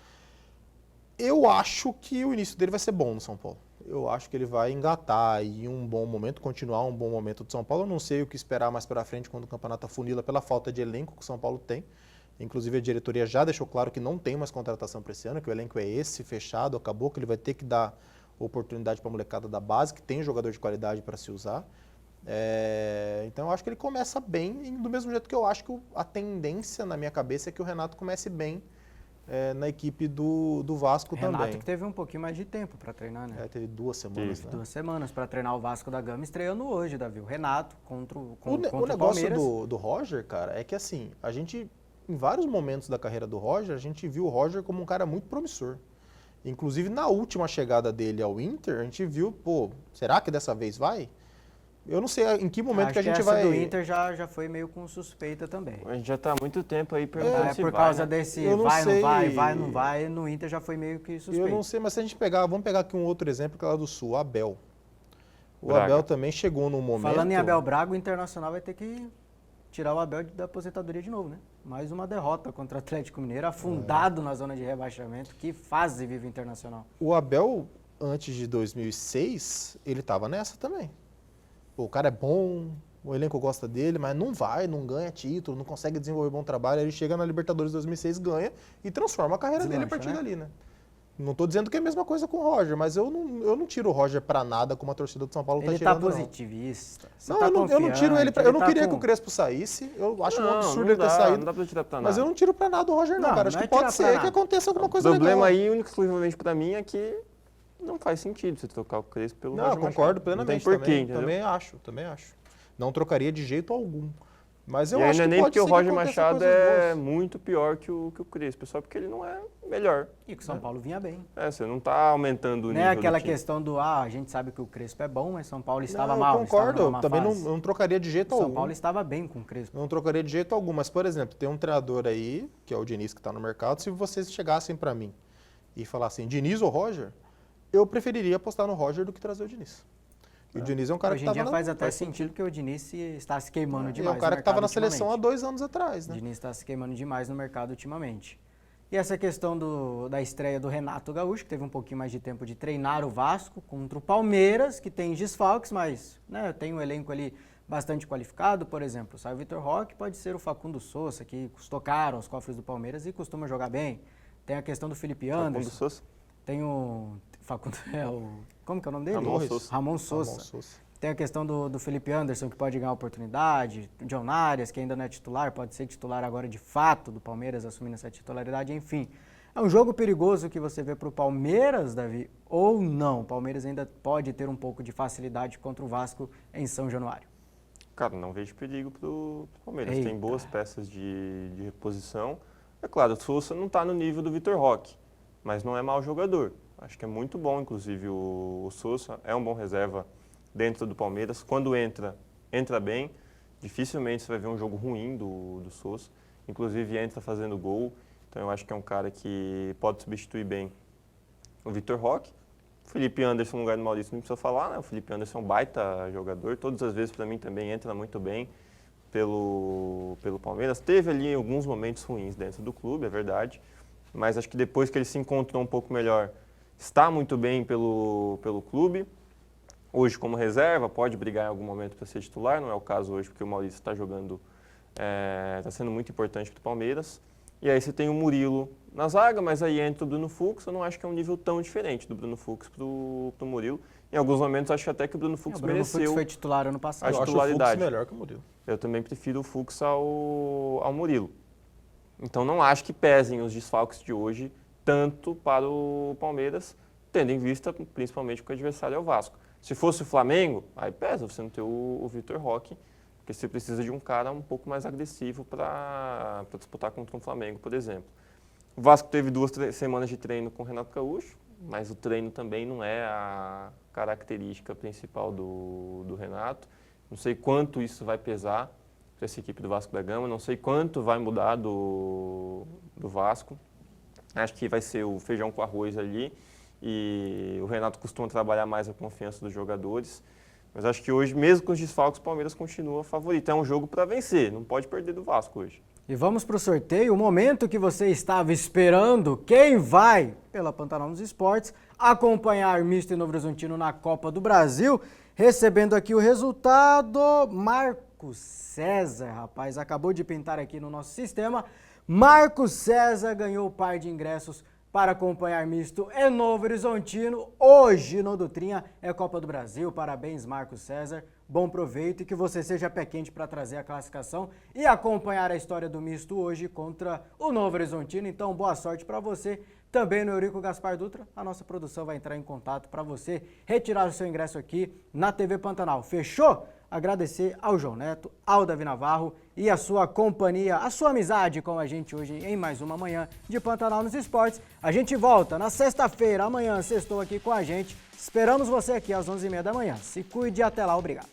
Eu acho que o início dele vai ser bom no São Paulo. Eu acho que ele vai engatar em um bom momento, continuar um bom momento do São Paulo. Eu não sei o que esperar mais para frente quando o campeonato afunila pela falta de elenco que o São Paulo tem. Inclusive a diretoria já deixou claro que não tem mais contratação para esse ano, que o elenco é esse, fechado, acabou, que ele vai ter que dar oportunidade para a molecada da base, que tem jogador de qualidade para se usar. Então eu acho que ele começa bem, e do mesmo jeito que eu acho que a tendência na minha cabeça é que o Renato comece bem na equipe do Vasco Renato também. que teve um pouquinho mais de tempo para treinar, né? Teve 2 semanas, né? 2 semanas para treinar o Vasco da Gama, estreando hoje, Davi. O Renato contra O o negócio Palmeiras. do Roger, cara, é que assim, a gente, em vários momentos da carreira do Roger, a gente viu o Roger como um cara muito promissor. Inclusive, na última chegada dele ao Inter, a gente viu, pô, será que dessa vez vai? Eu não sei em que momento Acho que a gente essa vai... do Inter já foi meio com suspeita também. A gente já está há muito tempo aí perguntando se Por vai, causa né? desse Eu não vai, sei. não vai, vai, não vai, no Inter já foi meio que suspeito. Eu não sei, mas se a gente pegar, vamos pegar aqui um outro exemplo, que é lá do Sul, o Abel. O Braga. Abel também chegou num momento... Falando em Abel Braga, o Internacional vai ter que tirar o Abel da aposentadoria de novo, né? Mais uma derrota contra o Atlético Mineiro, afundado na zona de rebaixamento. Que fase vive o Internacional. O Abel, antes de 2006, ele estava nessa também. Pô, o cara é bom, o elenco gosta dele, mas não vai, não ganha título, não consegue desenvolver bom trabalho. Aí ele chega na Libertadores 2006, ganha e transforma a carreira dele a partir dali, né? Não estou dizendo que é a mesma coisa com o Roger, mas eu não tiro o Roger pra nada como a torcida do São Paulo Ele tá tirando, tá positivista. Você não. tá Eu não tiro ele, eu não tá queria que o Crespo saísse, eu acho um absurdo não ele ter dá, saído. Não dá pra tirar pra nada. Mas eu não tiro pra nada o Roger, não, Não, cara. Acho não que é pode tirar pra ser que nada. aconteça alguma O coisa legal. problema aí, único exclusivamente pra mim, é que não faz sentido você trocar o Crespo pelo Não, Roger eu Machado. concordo plenamente Não tem porquê, também. entendeu? Também acho. Não trocaria de jeito algum. Mas eu E acho ainda que nem pode porque ser o que Roger aconteça Machado coisas é boas. muito pior que o Crespo, só porque ele não é melhor. E que o São Paulo vinha bem. Você não tá aumentando o Não nível é aquela do time. questão do, a gente sabe que o Crespo é bom, mas São Paulo estava Não, mal. eu concordo, estava numa também má fase. não trocaria de jeito O São algum. Paulo estava bem com o Crespo. Não trocaria de jeito algum, mas, por exemplo, tem um treinador aí, que é o Diniz, que está no mercado. Se vocês chegassem para mim e falassem Diniz ou Roger, eu preferiria apostar no Roger do que trazer o Diniz. E o Diniz é um cara Hoje que em dia estava... faz até sentido que o Diniz está se queimando É demais um cara no que estava mercado na seleção há ultimamente. 2 anos atrás, O né? Diniz está se queimando demais no mercado ultimamente. E essa questão da estreia do Renato Gaúcho, que teve um pouquinho mais de tempo de treinar o Vasco contra o Palmeiras, que tem desfalques, mas tem um elenco ali bastante qualificado. Por exemplo, sai o Vitor Roque, pode ser o Facundo Sousa, que custou caro aos cofres do Palmeiras e costuma jogar bem. Tem a questão do Felipe Anderson. Facundo Sousa? Tem o Facundo, como que é o nome dele? Ramon Sousa. Ramon Sousa. Tem a questão do Felipe Anderson, que pode ganhar oportunidade. O John Arias, que ainda não é titular, pode ser titular agora de fato do Palmeiras, assumindo essa titularidade. Enfim, é um jogo perigoso que você vê para o Palmeiras, Davi, ou não? O Palmeiras ainda pode ter um pouco de facilidade contra o Vasco em São Januário. Cara, não vejo perigo pro Palmeiras. Eita. Tem boas peças de reposição. É claro, o Sousa não está no nível do Vitor Roque, mas não é mau jogador. Acho que é muito bom, inclusive, o Sousa. É um bom reserva dentro do Palmeiras. Quando entra bem. Dificilmente você vai ver um jogo ruim do Sousa. Inclusive, entra fazendo gol. Então, eu acho que é um cara que pode substituir bem o Vitor Roque. O Felipe Anderson, no lugar do Maurício, não precisa falar, né? O Felipe Anderson é um baita jogador. Todas as vezes, para mim, também entra muito bem pelo Palmeiras. Teve ali alguns momentos ruins dentro do clube, é verdade. Mas acho que depois que ele se encontrou um pouco melhor, está muito bem pelo clube. Hoje, como reserva, pode brigar em algum momento para ser titular. Não é o caso hoje, porque o Maurício está jogando, está sendo muito importante para o Palmeiras. E aí você tem o Murilo na zaga, mas aí entra o Bruno Fux. Eu não acho que é um nível tão diferente do Bruno Fux para o Murilo. Em alguns momentos, acho até que o Bruno O Fux Bruno Fux mereceu. foi titular ano passado. Eu acho o titularidade. Fux melhor que o Murilo. Eu também prefiro o Fux ao Murilo. Então não acho que pesem os desfalques de hoje tanto para o Palmeiras, tendo em vista principalmente que o adversário é o Vasco. Se fosse o Flamengo, aí pesa você não ter o Vitor Roque, porque você precisa de um cara um pouco mais agressivo para disputar contra um Flamengo, por exemplo. O Vasco teve 2 semanas de treino com o Renato Gaúcho, mas o treino também não é a característica principal do Renato. Não sei quanto isso vai pesar para essa equipe do Vasco da Gama, não sei quanto vai mudar do Vasco. Acho que vai ser o feijão com arroz ali e o Renato costuma trabalhar mais a confiança dos jogadores. Mas acho que hoje, mesmo com os desfalques, o Palmeiras continua favorito. É um jogo para vencer, não pode perder do Vasco hoje. E vamos para o sorteio, o momento que você estava esperando. Quem vai, pela Pantanal nos Esportes, acompanhar Misto e Novo Horizontino na Copa do Brasil? Recebendo aqui o resultado, Marcos César, rapaz, acabou de pintar aqui no nosso sistema. Marcos César ganhou o par de ingressos para acompanhar Misto e Novo Horizontino. Hoje no Dutrinha é Copa do Brasil. Parabéns, Marcos César. Bom proveito e que você seja pé quente para trazer a classificação e acompanhar a história do Misto hoje contra o Novo Horizontino. Então, boa sorte para você. Também no Eurico Gaspar Dutra, a nossa produção vai entrar em contato para você retirar o seu ingresso aqui na TV Pantanal. Fechou? Agradecer ao João Neto, ao Davi Navarro e a sua companhia, a sua amizade com a gente hoje em mais uma manhã de Pantanal nos Esportes. A gente volta na sexta-feira, amanhã, sextou aqui com a gente. Esperamos você aqui às 11h30 da manhã. Se cuide e até lá, obrigado.